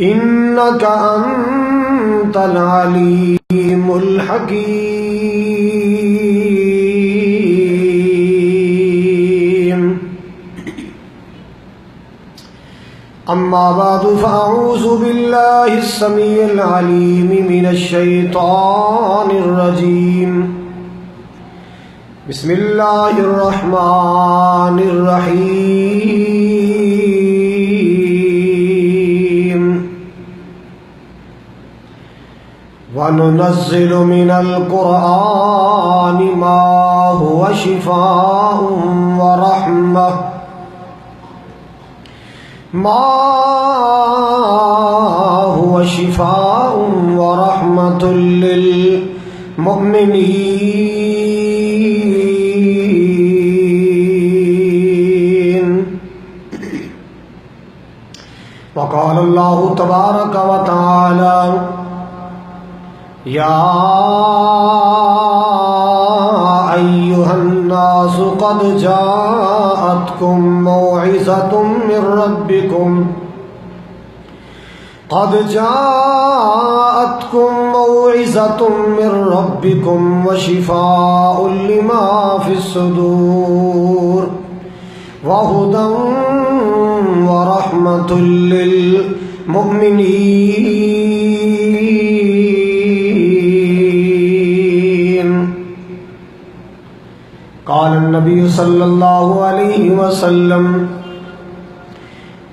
إنك أنت العليم الحكيم. أما بعد فأعوذ بالله السميع العليم من الشيطان الرجيم. بسم الله الرحمن الرحيم. وَنُنَزِّلُ مِنَ الْقُرْآنِ مَا هُوَ شِفَاءٌ وَرَحْمَةٌ لِّلْمُؤْمِنِينَ. وقال الله تبارك وتعالى: يا أيها الناس قد جاءتكم موعظة من ربكم وشفاء لما في الصدور وهدى ورحمة للمؤمنين. قال النبي صلى الله عليه وسلم: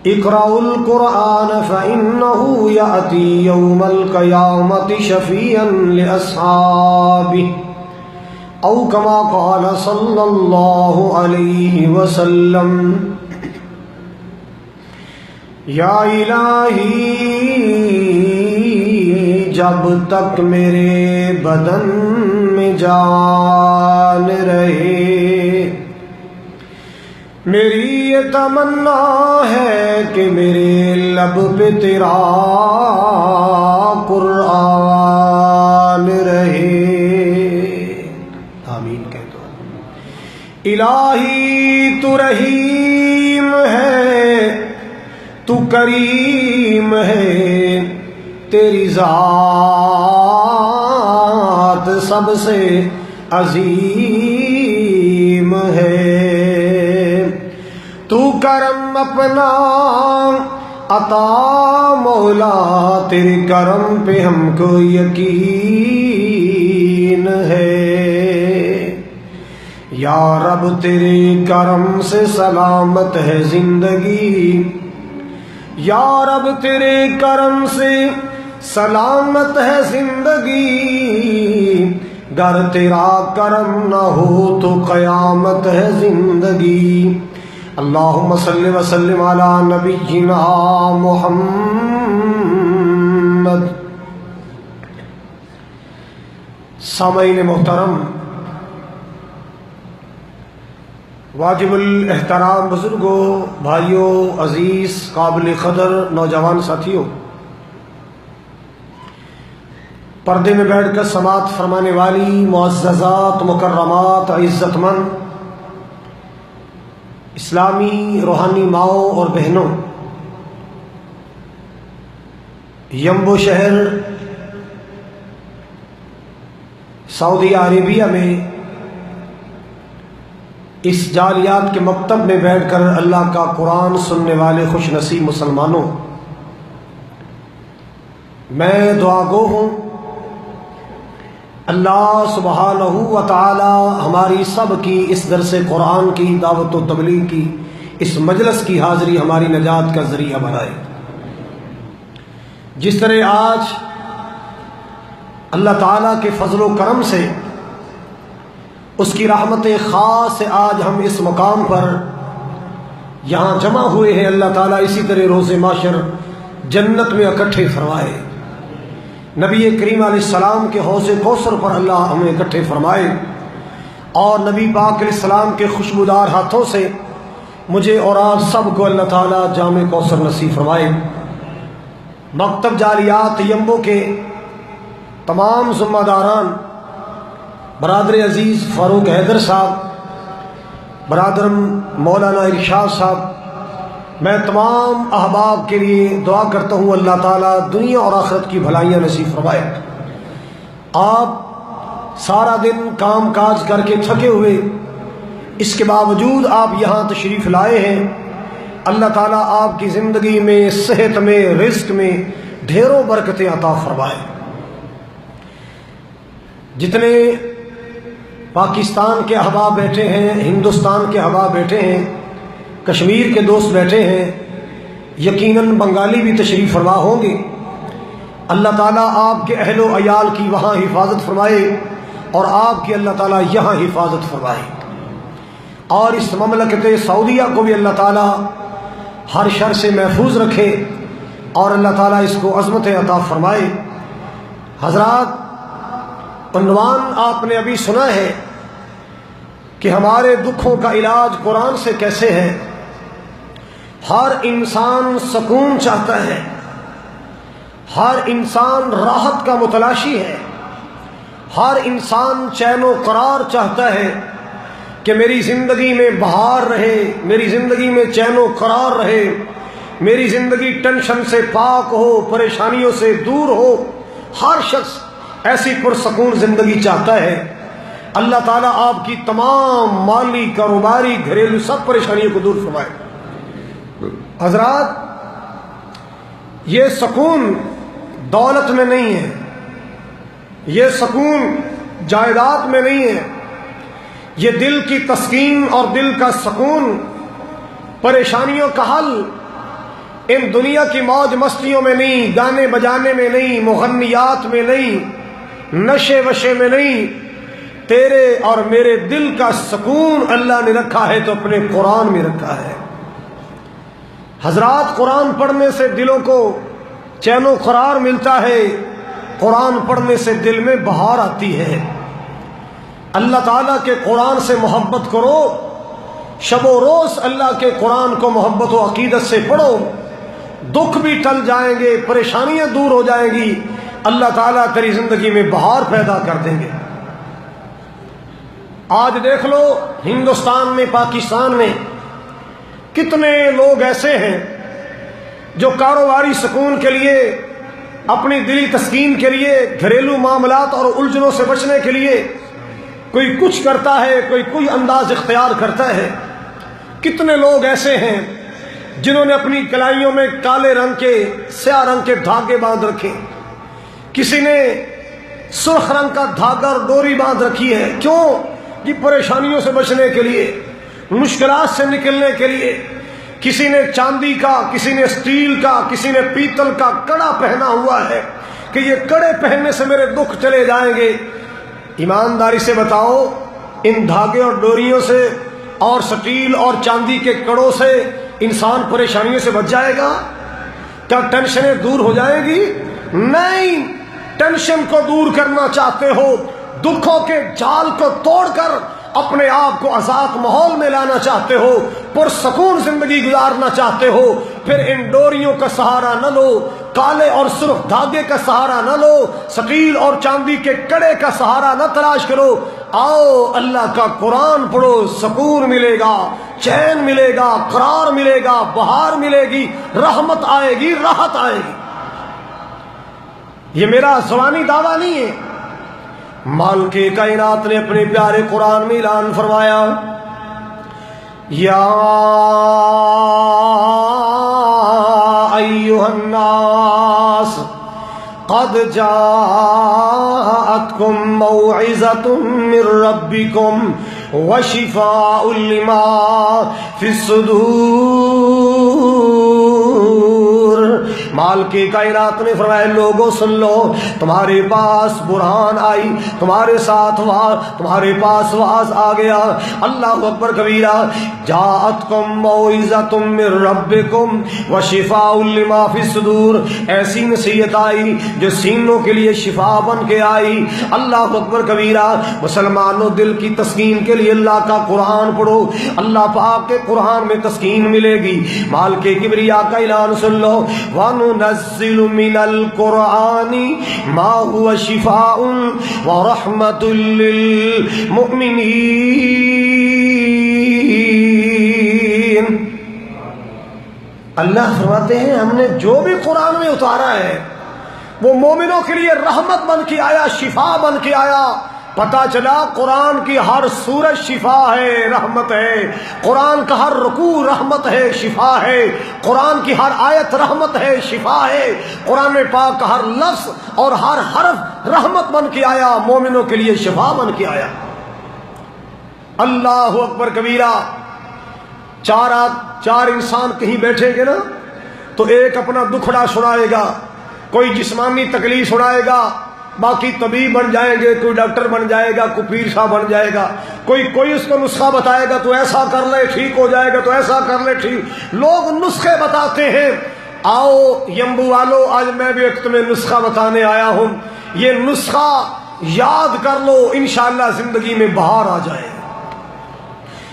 اقرأوا القرآن فإنه يأتي يوم القيامة شفيعا لأصحابه، أو كما قال صلى الله عليه وسلم. یا الہی، جب تک میرے بدن میں جان رہے، میری یہ تمنا ہے کہ میرے لب پہ تیرا قرآن رہے. آمین کہہ دو. الہی تو رحیم ہے، تو کریم ہے، تیری ذات سب سے عظیم ہے. تو کرم اپنا عطا مولا، تیرے کرم پہ ہم کو یقین ہے. یا رب تیرے کرم سے سلامت ہے زندگی، یا رب تیرے کرم سے سلامت ہے زندگی. گر تیرا کرم نہ ہو تو قیامت ہے زندگی. اللہم صلی وسلم علی نبینا محمد. سامعین محترم، واجب الاحترام بزرگوں، بھائیوں، عزیز، قابل قدر نوجوان ساتھیوں، پردے میں بیٹھ کر سماعت فرمانے والی معززات، مکرمات، عزت مند اسلامی روحانی ماؤں اور بہنوں، یمبو شہر سعودی عربیہ میں اس جالیات کے مکتب میں بیٹھ کر اللہ کا قرآن سننے والے خوش نصیب مسلمانوں، میں دعا گو ہوں اللہ سبحانہ و تعالی ہماری سب کی اس درس قرآن کی دعوت و تبلیغ کی اس مجلس کی حاضری ہماری نجات کا ذریعہ بنائے. جس طرح آج اللہ تعالیٰ کے فضل و کرم سے، اس کی رحمت خاص سے آج ہم اس مقام پر یہاں جمع ہوئے ہیں، اللہ تعالیٰ اسی طرح روز محشر جنت میں اکٹھے فرمائے. نبی کریم علیہ السلام کے حوض کوثر پر اللہ ہمیں اکٹھے فرمائے، اور نبی پاک علیہ السلام کے خوشبودار ہاتھوں سے مجھے اور آپ سب کو اللہ تعالیٰ جام کوثر نصیب فرمائے. مکتب جالیات یمبو کے تمام ذمہ داران، برادر عزیز فاروق حیدر صاحب، برادر مولانا ارشاد صاحب، میں تمام احباب کے لیے دعا کرتا ہوں اللہ تعالیٰ دنیا اور آخرت کی بھلائیاں نصیب فرمائے۔ آپ سارا دن کام کاج کر کے تھکے ہوئے، اس کے باوجود آپ یہاں تشریف لائے ہیں۔ اللہ تعالیٰ آپ کی زندگی میں، صحت میں، رزق میں ڈھیروں برکتیں عطا فرمائے۔ جتنے پاکستان کے احباب بیٹھے ہیں، ہندوستان کے احباب بیٹھے ہیں، کشمیر کے دوست بیٹھے ہیں، یقیناً بنگالی بھی تشریف فرما ہوں گے۔ اللہ تعالیٰ آپ کے اہل و عیال کی وہاں حفاظت فرمائے اور آپ کی اللہ تعالیٰ یہاں حفاظت فرمائے، اور اس مملکت سعودیہ کو بھی اللہ تعالیٰ ہر شر سے محفوظ رکھے اور اللہ تعالیٰ اس کو عظمت عطا فرمائے۔ حضرات، عنوان آپ نے ابھی سنا ہے کہ ہمارے دکھوں کا علاج قرآن سے کیسے ہے۔ ہر انسان سکون چاہتا ہے، ہر انسان راحت کا متلاشی ہے، ہر انسان چین و قرار چاہتا ہے کہ میری زندگی میں بہار رہے، میری زندگی میں چین و قرار رہے، میری زندگی ٹینشن سے پاک ہو، پریشانیوں سے دور ہو۔ ہر شخص ایسی پرسکون زندگی چاہتا ہے۔ اللہ تعالیٰ آپ کی تمام مالی، کاروباری، گھریلو سب پریشانیوں کو دور فرمائے۔ حضرات، یہ سکون دولت میں نہیں ہے، یہ سکون جائیداد میں نہیں ہے، یہ دل کی تسکین اور دل کا سکون، پریشانیوں کا حل ان دنیا کی موج مستیوں میں نہیں، گانے بجانے میں نہیں، مغنیات میں نہیں، نشے وشے میں نہیں۔ تیرے اور میرے دل کا سکون اللہ نے رکھا ہے تو اپنے قرآن میں رکھا ہے۔ حضرات، قرآن پڑھنے سے دلوں کو چین و قرار ملتا ہے، قرآن پڑھنے سے دل میں بہار آتی ہے۔ اللہ تعالیٰ کے قرآن سے محبت کرو، شب و روز اللہ کے قرآن کو محبت و عقیدت سے پڑھو، دکھ بھی ٹل جائیں گے، پریشانیاں دور ہو جائیں گی، اللہ تعالیٰ تیری زندگی میں بہار پیدا کر دیں گے۔ آج دیکھ لو ہندوستان میں، پاکستان میں کتنے لوگ ایسے ہیں جو کاروباری سکون کے لیے، اپنی دلی تسکین کے لیے، گھریلو معاملات اور الجھنوں سے بچنے کے لیے کوئی کچھ کرتا ہے، کوئی انداز اختیار کرتا ہے۔ کتنے لوگ ایسے ہیں جنہوں نے اپنی کلائیوں میں کالے رنگ کے، سیاہ رنگ کے دھاگے باندھ رکھے، کسی نے سرخ رنگ کا دھاگا اور ڈوری باندھ رکھی ہے۔ کیوں؟ یہ پریشانیوں سے بچنے کے لیے، مشکلات سے نکلنے کے لیے۔ کسی نے چاندی کا، کسی نے اسٹیل کا، کسی نے پیتل کا کڑا پہنا ہوا ہے کہ یہ کڑے پہننے سے میرے دکھ چلے جائیں گے۔ ایمانداری سے بتاؤ، ان دھاگے اور ڈوریوں سے اور سٹیل اور چاندی کے کڑوں سے انسان پریشانیوں سے بچ جائے گا؟ کیا ٹینشنیں دور ہو جائیں گی؟ نہیں۔ ٹینشن کو دور کرنا چاہتے ہو، دکھوں کے جال کو توڑ کر اپنے آپ کو آزاد ماحول میں لانا چاہتے ہو، پرسکون زندگی گزارنا چاہتے ہو، پھر ان ڈوریوں کا سہارا نہ لو، کالے اور سرخ دھاگے کا سہارا نہ لو، سٹیل اور چاندی کے کڑے کا سہارا نہ تلاش کرو۔ آؤ اللہ کا قرآن پڑھو، سکون ملے گا، چین ملے گا، قرار ملے گا، بہار ملے گی، رحمت آئے گی، راحت آئے گی۔ یہ میرا زبانی دعویٰ نہیں ہے، مالک کائنات نے اپنے پیارے قرآن میں اعلان فرمایا، یا ایھا الناس قد جاءتکم موعظۃ من ربکم وشفاء لما فی الصدور۔ مالک کائنات نے فرمایا، لوگوں سن لو، تمہارے پاس برہان آئی، تمہارے پاس واز آ گیا۔ اللہ اکبر کبیرہ۔ جاءتکم موعظۃ من ربکم وشفاء لما فی الصدور، ایسی نصیحت آئی جو سینوں کے لیے شفا بن کے آئی۔ اللہ اکبر کبیرہ۔ مسلمانوں، دل کی تسکین کے لیے اللہ کا قرآن پڑھو، اللہ پاک کے قرآن میں تسکین ملے گی۔ مالک کبریا کا اعلان سن لو، وَنُنَزِّلُ مِنَ الْقُرْآنِ مَا هُوَ شِفَاءٌ وَرَحْمَةٌ لِّلْمُؤْمِنِينَ۔ اللہ فرماتے ہیں ہم نے جو بھی قرآن میں اتارا ہے وہ مومنوں کے لیے رحمت بن کے آیا، شفا بن کے آیا۔ پتہ چلا قرآن کی ہر سورت شفا ہے، رحمت ہے، قرآن کا ہر رکوع رحمت ہے، شفا ہے، قرآن کی ہر آیت رحمت ہے، شفا ہے، قرآن پاک کا ہر لفظ اور ہر حرف رحمت بن کے آیا، مومنوں کے لیے شفا بن کے آیا۔ اللہ اکبر کبیرہ۔ چار انسان کہیں بیٹھیں گے نا تو ایک اپنا دکھڑا سنائے گا، کوئی جسمانی تکلیف سنائے گا، باقی طبیب بن جائیں گے، کوئی ڈاکٹر بن جائے گا، کوئی پیر صاحب بن جائے گا، کوئی اس کو نسخہ بتائے گا تو ایسا کر لے ٹھیک ہو جائے گا، تو ایسا کر لے ٹھیک۔ لوگ نسخے بتاتے ہیں۔ آؤ یمبو والو، آج میں بھی ایک تمہیں نسخہ بتانے آیا ہوں۔ یہ نسخہ یاد کر لو، انشاءاللہ زندگی میں بہار آ جائے۔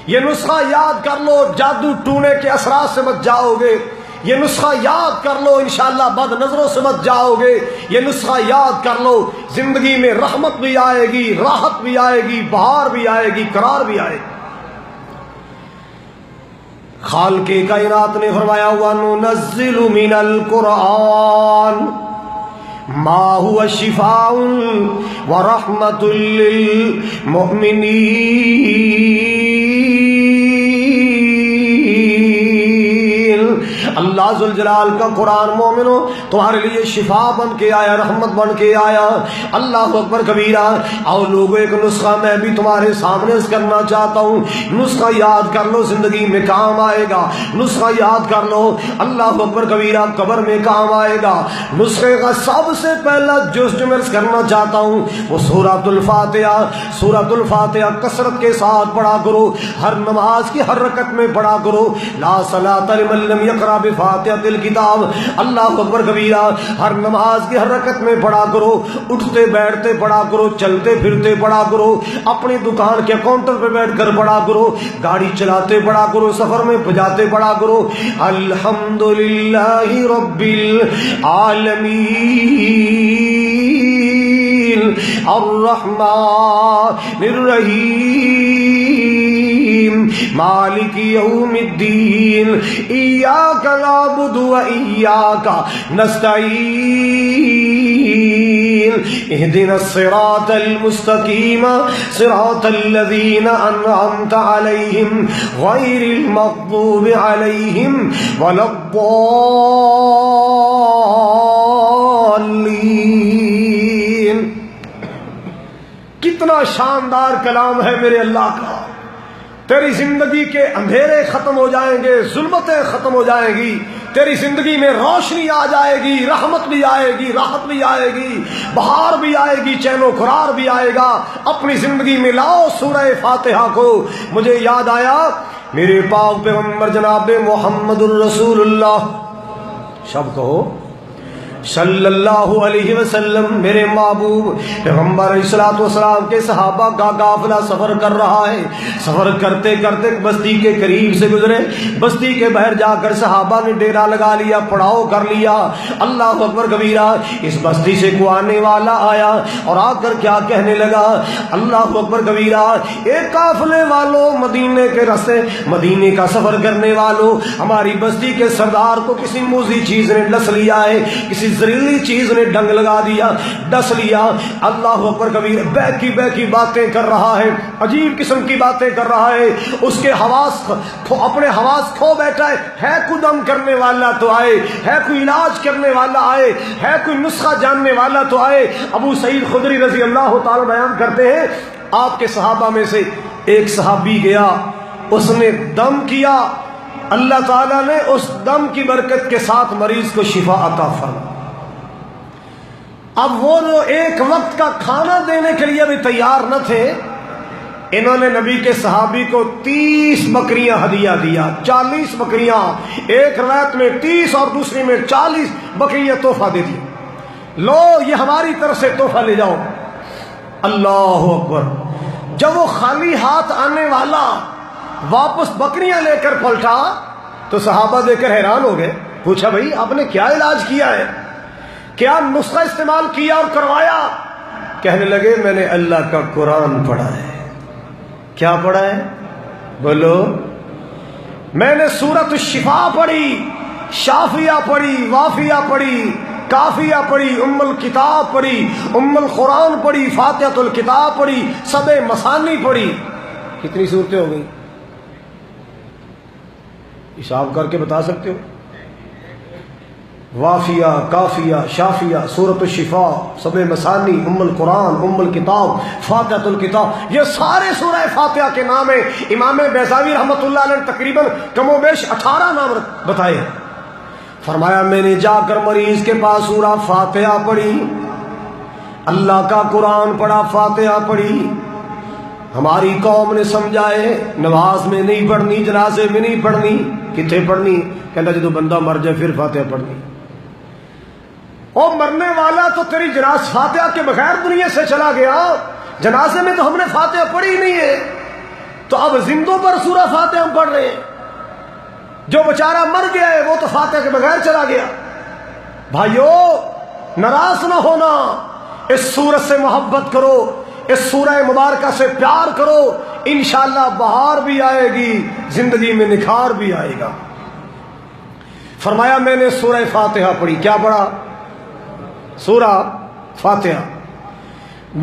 یہ نسخہ یاد کر لو، جادو ٹونے کے اثرات سے بچ جاؤ گے۔ یہ نسخہ یاد کر لو، انشاءاللہ بد نظروں سے بچ جاؤ گے۔ یہ نسخہ یاد کر لو، زندگی میں رحمت بھی آئے گی، راحت بھی آئے گی، بہار بھی آئے گی، قرار بھی آئے گی۔ خالق کائنات نے فرمایا وَنُنَزِّلُ مِنَ الْقُرْآنِ مَا هُوَ شِفَاءٌ وَرَحْمَةٌ لِّلْمُؤْمِنِينَ۔ اللہ ذوالجلال کا قرآن مومنوں تمہارے لیے شفا بن کے آیا، رحمت بن کے آیا۔ اللہ اکبر کبیرہ۔ اور لوگوں ایک نسخہ میں بھی تمہارے سامنے کرنا چاہتا ہوں، نسخہ یاد کر لو، زندگی میں کام آئے گا۔ نسخہ یاد کر لو، اللہ اکبر کبیرہ، قبر میں کام آئے گا۔ نسخے کا سب سے پہلا جز جو میں کرنا چاہتا ہوں وہ سورۃ الفاتحہ۔ سورۃ الفاتحہ کثرت کے ساتھ پڑھا کرو، ہر نماز کی ہر رکعت میں پڑھا کرو۔ لا صلاۃ لمن لم یقرأ بفاتحۃ الکتاب۔ اللہ اکبر کبیرہ، ہر نماز کی ہر رکعت میں پڑھا کرو، اٹھتے بیٹھتے پڑھا کرو، چلتے پھرتے پڑھا کرو، اپنی دکان کے کاؤنٹر پہ بیٹھ کر پڑھا کرو، گاڑی چلاتے پڑھا کرو، سفر میں بجاتے پڑھا کرو۔ الحمدللہ رب العالمین الرحمن الرحیم مالک یوم الدین ایاک نعبد و ایاک نستعین اہدنا الصراط المستقیم صراط الذین انعمت علیہم غیر المغضوب علیہم ولا الضالین۔ کتنا شاندار کلام ہے میرے اللہ کا۔ تیری زندگی کے اندھیرے ختم ہو جائیں گے، ظلمتیں ختم ہو جائیں گی، تیری زندگی میں روشنی آ جائے گی، رحمت بھی آئے گی، راحت بھی آئے گی، بہار بھی آئے گی، چین و قرار بھی آئے گا۔ اپنی زندگی میں لاؤ سورہ فاتحہ کو۔ مجھے یاد آیا میرے پاک پیغمبر جناب محمد الرسول اللہ، شب کہو صلی اللہ علیہ وسلم، میرے محبوب پیغمبر علیہ الصلوۃ والسلام کے صحابہ کا قافلہ سفر کر رہا ہے۔ سفر کرتے کرتے بستی کے قریب سے گزرے، بستی کے باہر جا کر صحابہ نے ڈیرا لگا لیا، پڑاؤ کر لیا۔ اللہ اکبر کبیرہ۔ اس بستی سے کوئی آنے والا آیا اور آ کر کیا کہنے لگا، اللہ اکبر کبیرہ، ایک قافلے والوں، مدینے کے راستے، مدینے کا سفر کرنے والوں، ہماری بستی کے سردار کو کسی موذی چیز نے ڈس لیا ہے، کسی زہریلی چیز نے ڈنگ لگا دیا، ڈس لیا۔ اللہ اکبر کبیر، بہکی بہکی باتیں کر رہا ہے، عجیب قسم کی باتیں کر رہا ہے، اس کے حواس اپنے حواس کھو بیٹھا ہے کوئی دم کرنے والا تو آئے، ہے کوئی علاج کرنے والا آئے، ہے کوئی نسخہ جاننے والا تو آئے۔ ابو سعید خدری رضی اللہ تعالی بیان کرتے ہیں آپ کے صحابہ میں سے ایک صحابی گیا، اس نے دم کیا، اللہ تعالیٰ نے اس دم کی برکت کے ساتھ مریض کو شفا عطا فرمائی۔ اب وہ جو ایک وقت کا کھانا دینے کے لیے بھی تیار نہ تھے، انہوں نے نبی کے صحابی کو 30 بکریاں ہدیہ دیا، 40 بکریاں، ایک روایت میں 30 اور دوسری میں 40 بکریاں تحفہ دے دی، لو یہ ہماری طرف سے تحفہ لے جاؤ۔ اللہ اکبر۔ جب وہ خالی ہاتھ آنے والا واپس بکریاں لے کر پلٹا تو صحابہ دیکھ کر حیران ہو گئے، پوچھا بھائی آپ نے کیا علاج کیا ہے، کیا نسخہ استعمال کیا اور کروایا؟ کہنے لگے میں نے اللہ کا قرآن پڑھا ہے۔ کیا پڑھا ہے؟ بولو۔ میں نے سورۃ الشفا پڑھی، شافیہ پڑھی، وافیہ پڑھی، کافیہ پڑھی، ام الکتاب پڑھی، ام القرآن پڑھی، فاتحۃ الکتاب پڑھی، سبع مثانی پڑھی، کتنی صورتیں ہو گئی؟ حساب کر کے بتا سکتے ہو؟ وافیہ، کافیہ، شافیہ، سورۃ الشفاء، سبع مثانی، ام القرآن، ام الکتاب، فاتحۃ الکتاب، یہ سارے سورہ فاتحہ کے نام ہیں۔ امام بیضاوی رحمۃ اللہ علیہ نے تقریباً کم و بیش 18 نام بتائے ہیں۔ فرمایا میں نے جا کر مریض کے پاس سورہ فاتحہ پڑھی، اللہ کا قرآن پڑھا، فاتحہ پڑھی۔ ہماری قوم نے سمجھائے نماز میں نہیں پڑھنی، جنازے میں نہیں پڑھنی، کتنے پڑھنی؟ کہتا جدو بندہ مر جائے پھر فاتحہ پڑھنی۔ او مرنے والا تو تیری جناز فاتحہ کے بغیر دنیا سے چلا گیا، جنازے میں تو ہم نے فاتحہ پڑھی نہیں ہے، تو اب زندوں پر سورہ فاتحہ ہم پڑھ رہے ہیں۔ جو بیچارہ مر گیا ہے وہ تو فاتحہ کے بغیر چلا گیا۔ بھائیو ناراض نہ ہونا، اس سورت سے محبت کرو، اس سورہ مبارکہ سے پیار کرو، انشاءاللہ بہار بھی آئے گی، زندگی میں نکھار بھی آئے گا۔ فرمایا میں نے سورہ فاتحہ پڑھی، کیا پڑھا؟ سورہ فاتحہ۔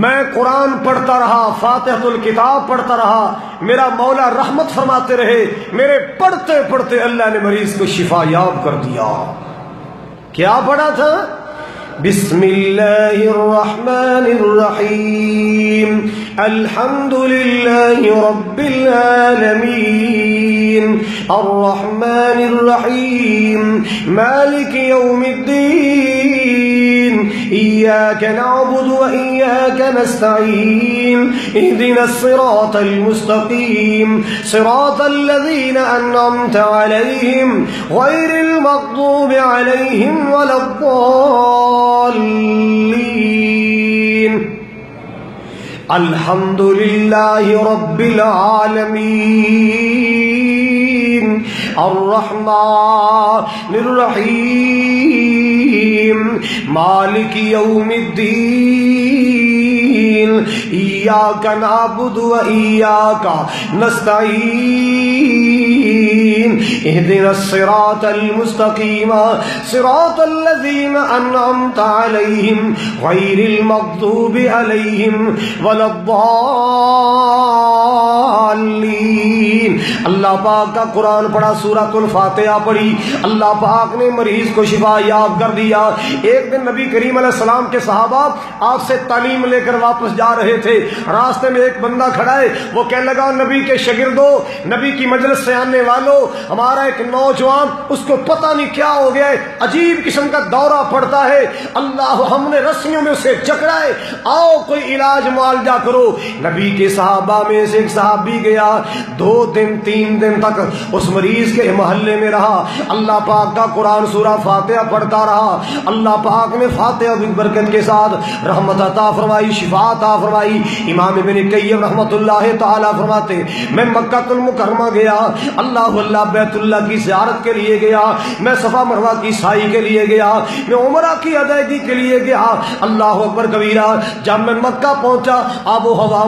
میں قرآن پڑھتا رہا، فاتحۃ الکتاب پڑھتا رہا، میرا مولا رحمت فرماتے رہے، میرے پڑھتے پڑھتے اللہ نے مریض کو شفا یاب کر دیا۔ کیا پڑھا تھا؟ بسم اللہ الرحمن الرحیم، الحمد للہ رب العالمین، الرحمن الرحیم، مالک یوم الدین، إياك نعبد وإياك نستعين، اهدنا الصراط المستقيم، صراط الذين أنعمت عليهم غير المغضوب عليهم ولا الضالين، الحمد لله رب العالمين، الرحمن الرحيم، مالك يوم الدين، إياك نعبد وإياك نستعين، اهدنا الصراط المستقيم، صراط الذين أنعمت عليهم غير المغضوب عليهم ولا الضالين۔ اللہ پاک کا قرآن پڑھا، سورۃ الفاتحہ پڑھی، اللہ پاک نے مریض کو شفا یاب کر دیا۔ ایک دن نبی کریم علیہ السلام کے صحابہ آپ سے تعلیم لے کر واپس جا رہے تھے، راستے میں ایک بندہ کھڑا ہے، وہ کہنے لگا نبی کے شاگردوں، نبی کی مجلس سے آنے والوں، ہمارا ایک نوجوان اس کو پتہ نہیں کیا ہو گیا ہے، عجیب قسم کا دورہ پڑتا ہے، اللہ ہم نے رسیوں میں اسے جکڑا ہے، آؤ کوئی علاج معالجہ کرو۔ نبی کے صحابہ میں سے ایک صحابی گیا، 2 دن 3 دن تک اس مریض کے محلے میں رہا، اللہ پاک کا قرآن سورہ فاتحہ پڑھتا رہا، اللہ پاک نے فاتحہ کی برکت کے ساتھ رحمت عطا فرمائی، شفا عطا فرمائی۔ امام ابن قیم رحمۃ اللہ تعالی فرماتے میں مکہ المکرمہ گیا، اللہ بیت اللہ کی زیارت کے لیے گیا، میں صفا مروہ کی سائی کے لیے گیا، میں عمرہ کی ادائیگی کے لیے گیا، اللہ اکبر کبیرہ۔ جب میں مکہ پہنچا آب و ہوا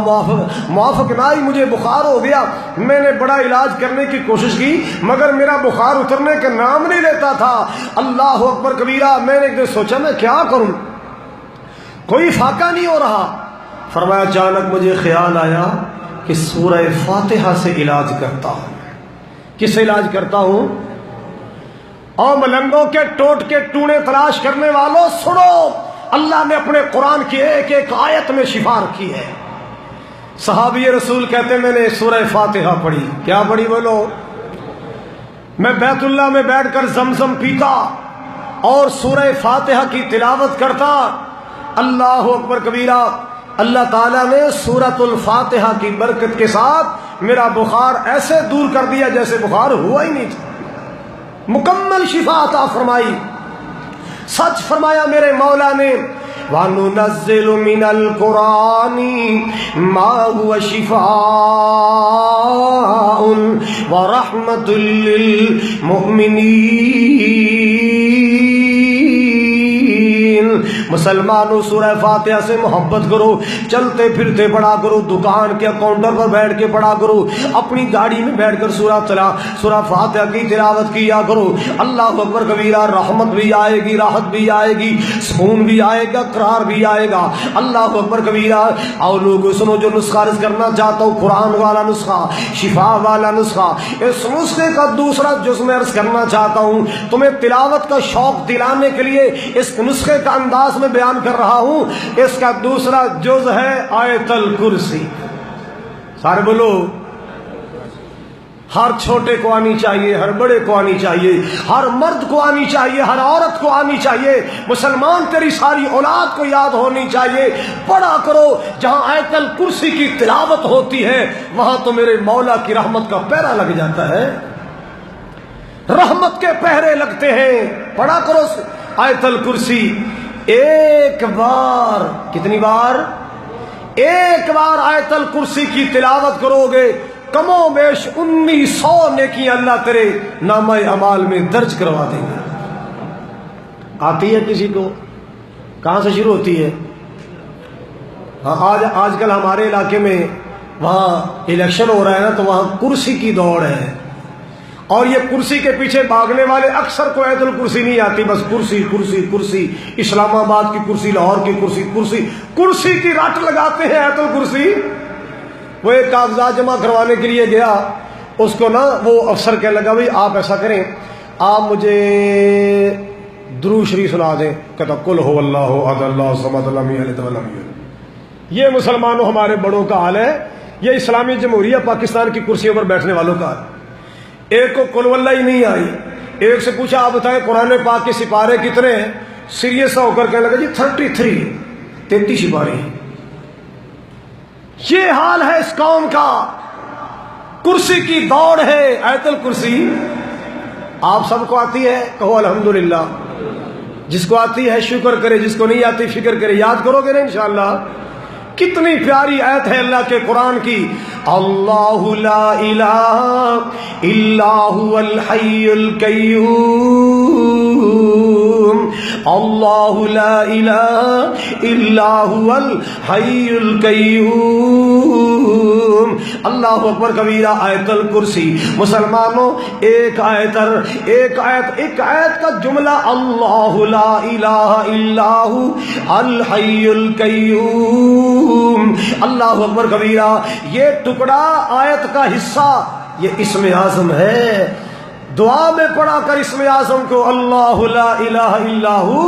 موافق نہ آئی، مجھے بخار ہو گیا، میں نے بڑا علاج کرنے کی کوشش کی مگر میرا بخار اترنے کا نام نہیں لیتا تھا، اللہ اکبر کبیرہ۔ میں نے ایک دن سوچا میں کیا کروں، کوئی فاقہ نہیں ہو رہا۔ فرمایا اچانک مجھے خیال آیا کہ سورہ فاتحہ سے علاج کرتا ہوں۔ کس سے علاج کرتا ہوں؟ اور ملنگوں کے ٹوٹ کے ٹونے تلاش کرنے والوں سنو، اللہ نے اپنے قرآن کی ایک ایک آیت میں شفا رکھی ہے۔ صحابی رسول کہتے میں نے سورہ فاتحہ پڑھی، کیا پڑھی بولو؟ میں بیت اللہ میں بیٹھ کر زمزم پیتا اور سورہ فاتحہ کی تلاوت کرتا، اللہ اکبر کبیرہ۔ اللہ تعالیٰ نے سورۃ الفاتحہ کی برکت کے ساتھ میرا بخار ایسے دور کر دیا جیسے بخار ہوا ہی نہیں تھا، مکمل شفا عطا فرمائی۔ سچ فرمایا میرے مولا نے، وَنُنَزِّلُ مِنَ الْقُرْآنِ مَا هُوَ شِفَاءٌ وَرَحْمَةٌ لِّلْمُؤْمِنِينَ مسلمانوں سورہ فاتحہ سے محبت کرو، چلتے پھرتے پڑھا کرو، دکان کے کاؤنٹر پر بیٹھ کے پڑھا کرو، اپنی گاڑی میں بیٹھ کر سورہ فاتحہ کی تلاوت کیا کرو۔ اللہ اکبر کبیرہ، رحمت بھی آئے گی، راحت بھی آئے گی، سکون بھی آئے گا، قرار بھی آئے گا۔ اللہ اکبر کبیرہ۔ اور لوگوں سنو، جو نسخہ عرض کرنا چاہتا ہوں، قرآن والا نسخہ، شفا والا نسخہ، اس نسخے کا دوسرا جز میں عرض کرنا چاہتا ہوں، تمہیں تلاوت کا شوق دلانے کے لیے اس نسخے کا انداز میں بیان کر رہا ہوں۔ اس کا دوسرا جز ہے آیت الکرسی۔ سارے بولو، ہر چھوٹے کو آنی چاہیے، ہر بڑے کو آنی چاہیے، ہر مرد کو آنی چاہیے، ہر عورت کو آنی چاہیے، مسلمان تیری ساری اولاد کو یاد ہونی چاہیے۔ پڑھا کرو، جہاں آیت الکرسی کی تلاوت ہوتی ہے وہاں تو میرے مولا کی رحمت کا پہرا لگ جاتا ہے، رحمت کے پہرے لگتے ہیں۔ پڑھا کرو آیت الکرسی ایک بار۔ کتنی بار؟ ایک بار آیت الکرسی کی تلاوت کرو گے، کم و بیش 1900 نیکیاں اللہ تیرے نامہ اعمال میں درج کروا دیں گے۔ آتی ہے کسی کو؟ کہاں سے شروع ہوتی ہے؟ آج کل ہمارے علاقے میں وہاں الیکشن ہو رہا ہے نا، تو وہاں کرسی کی دوڑ ہے، اور یہ کرسی کے پیچھے بھاگنے والے اکثر کو آیت الکرسی نہیں آتی، بس کرسی کرسی کرسی، اسلام آباد کی کرسی، لاہور کی کرسی، کرسی کرسی کی رٹ لگاتے ہیں آیت الکرسی۔ وہ ایک کاغذات جمع کروانے کے لیے گیا، اس کو نا وہ افسر کہنے لگا بھائی آپ ایسا کریں، آپ مجھے درود شریف سنا دیں۔ کہتا قل هو اللہ احد اللہ الصمد لم یلد ولم یولد۔ یہ مسلمانوں ہمارے بڑوں کا حال ہے، یہ اسلامی جمہوریہ پاکستان کی کرسیوں پر بیٹھنے والوں کا حال۔ ایک کو قل واللہ ہی نہیں آئی، ایک سے پوچھا آپ بتائیں قرآن پاک کے سپارے کتنے ہیں؟ سیریس ہو کر کہنے لگا جی 33 سپارے ہیں۔ یہ حال ہے اس قوم کا، کرسی کی دوڑ ہے۔ آیت الکرسی آپ سب کو آتی ہے؟ کہو الحمدللہ۔ جس کو آتی ہے شکر کرے، جس کو نہیں آتی فکر کرے۔ یاد کرو گے نا انشاءاللہ؟ کتنی پیاری آیت ہے اللہ کے قرآن کی۔ اللہ لا الہ الا هو الحی القیوم، اللہ لا الہ الا هو الحی القیوم۔ اللہ اکبر کبیرہ۔ آیت الکرسی مسلمانوں ایک آیت کا جملہ، اللہ لا الہ الا هو الحی القیوم۔ اللہ اکبر کبیرہ۔ یہ ٹکڑا آیت کا حصہ یہ اسم اعظم ہے۔ دعا میں پڑھا کر اسم اعظم کو، اللہ لا الہ الا ہو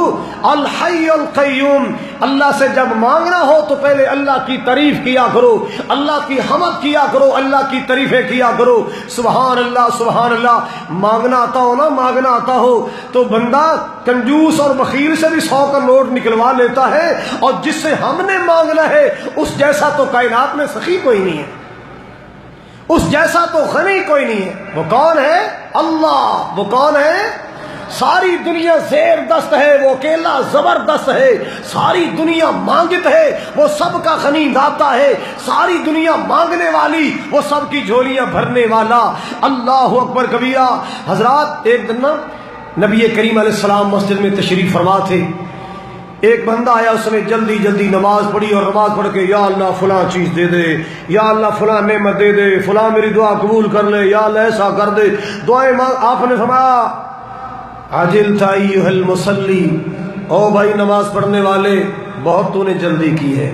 الحی القیوم۔ اللہ سے جب مانگنا ہو تو پہلے اللہ کی تعریف کیا کرو، اللہ کی حمد کیا کرو، اللہ کی تعریفیں کیا کرو۔ سبحان اللہ سبحان اللہ۔ مانگنا آتا ہو نا، مانگنا آتا ہو تو بندہ کنجوس اور بخیل سے بھی 100 کا نوٹ نکلوا لیتا ہے، اور جس سے ہم نے مانگنا ہے اس جیسا تو کائنات میں سخی کوئی نہیں ہے، اس جیسا تو غنی کوئی نہیں ہے۔ وہ کون ہے؟ اللہ۔ وہ کون ہے؟ ساری دنیا زیر دست ہے، وہ اکیلا زبردست ہے۔ ساری دنیا مانگت ہے، وہ سب کا غنی داتا ہے۔ ساری دنیا مانگنے والی، وہ سب کی جھولیاں بھرنے والا۔ اللہ اکبر کبیرہ۔ حضرات ایک دن نا نبی کریم علیہ السلام مسجد میں تشریف فرما تھے۔ ایک بندہ آیا، اس نے جلدی جلدی نماز پڑھی، اور نماز پڑھ کے یا اللہ فلاں چیز دے دے، یا اللہ فلاں نعمت دے دے، فلاں میری دعا قبول کر لے، یا اللہ ایسا کر دے، دعائیں مانگ۔ آپ نے فرمایا عجلت ایھا المصلی، او بھائی نماز پڑھنے والے، بہت تو نے جلدی کی ہے،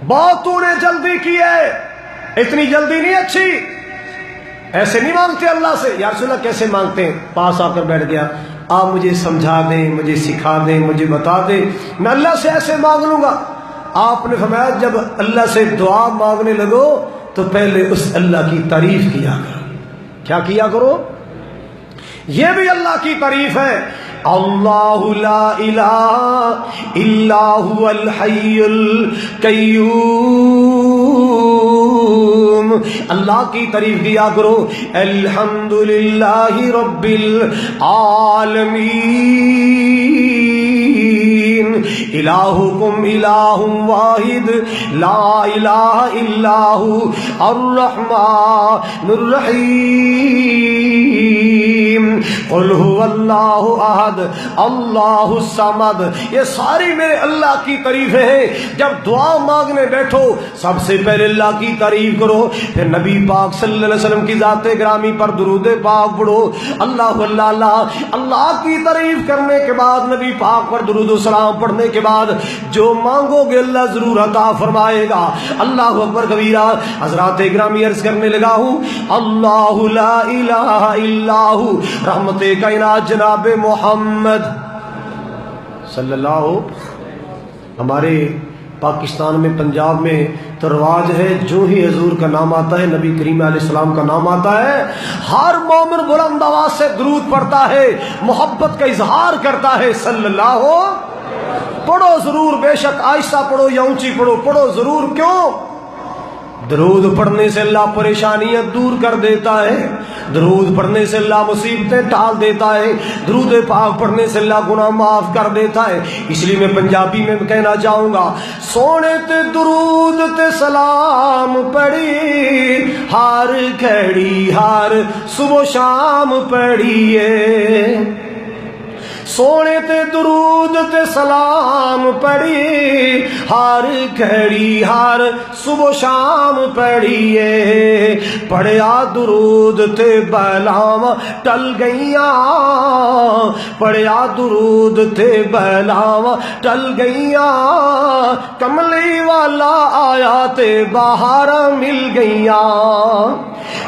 بہت تو نے جلدی کی ہے، اتنی جلدی نہیں اچھی۔ ایسے نہیں مانگتے اللہ سے۔ یا رسول اللہ کیسے مانگتے ہیں؟ پاس آ کر بیٹھ گیا، آپ مجھے سمجھا دیں، مجھے سکھا دیں، مجھے بتا دیں، میں اللہ سے ایسے مانگ لوں گا۔ آپ نے فرمایا جب اللہ سے دعا مانگنے لگو تو پہلے اس اللہ کی تعریف کیا کرو۔ کیا کیا کرو؟ یہ بھی اللہ کی تعریف ہے۔ اللہ لا الہ الا هو الحی القیوم۔ اللہ کی تعریف کیا کرو۔ الحمدللہ رب العالمین، الہکم الہ واحد لا الہ الا ہو الرحمن الرحیم قل هو اللہ احد اللہ الصمد. یہ ساری میرے اللہ کی تعریفیں ہیں. جب دعا مانگنے بیٹھو سب سے پہلے اللہ کی تعریف کرو، پھر نبی پاک صلی اللہ علیہ وسلم کی ذات گرامی پر درود پاک پڑھو. اللہ اللہ اللہ اللہ کی تعریف کرنے کے بعد نبی پاک پر درود و سلام پڑھنے کے بعد جو مانگو گے اللہ ضرور عطا فرمائے گا. اللہ اکبر کبیرہ. حضرات گرامی عرض کرنے لگا ہوں اللہ لا الہ الا ہو رحمت کائنات جناب محمد صلی اللہ. ہمارے پاکستان میں پنجاب میں تو رواج ہے جو ہی حضور کا نام آتا ہے، نبی کریم علیہ السلام کا نام آتا ہے، ہر مومن بلند آواز سے درود پڑھتا ہے، محبت کا اظہار کرتا ہے. صلی اللہ ہو پڑھو ضرور، بے شک آہستہ پڑھو یا اونچی پڑھو، پڑھو ضرور. کیوں؟ درود پڑھنے سے اللہ پریشانیاں دور کر دیتا ہے، درود پڑھنے سے اللہ مصیبتیں ٹال دیتا ہے، درود پاک پڑھنے سے اللہ گناہ معاف کر دیتا ہے. اس لیے میں پنجابی میں کہنا چاہوں گا سونے تے درود تے سلام پڑھی ہر گھڑی ہر صبح شام پڑھیے. سونے تے درود تے سلام پڑھی ہر گھڑی ہر صبح شام پڑھیے. پڑھیا درود تے بلاواں ٹل گئیاں، پڑھیا درود تے بلاواں ٹل گئیاں. کملی والا آیا تے باہر مل گئیاں.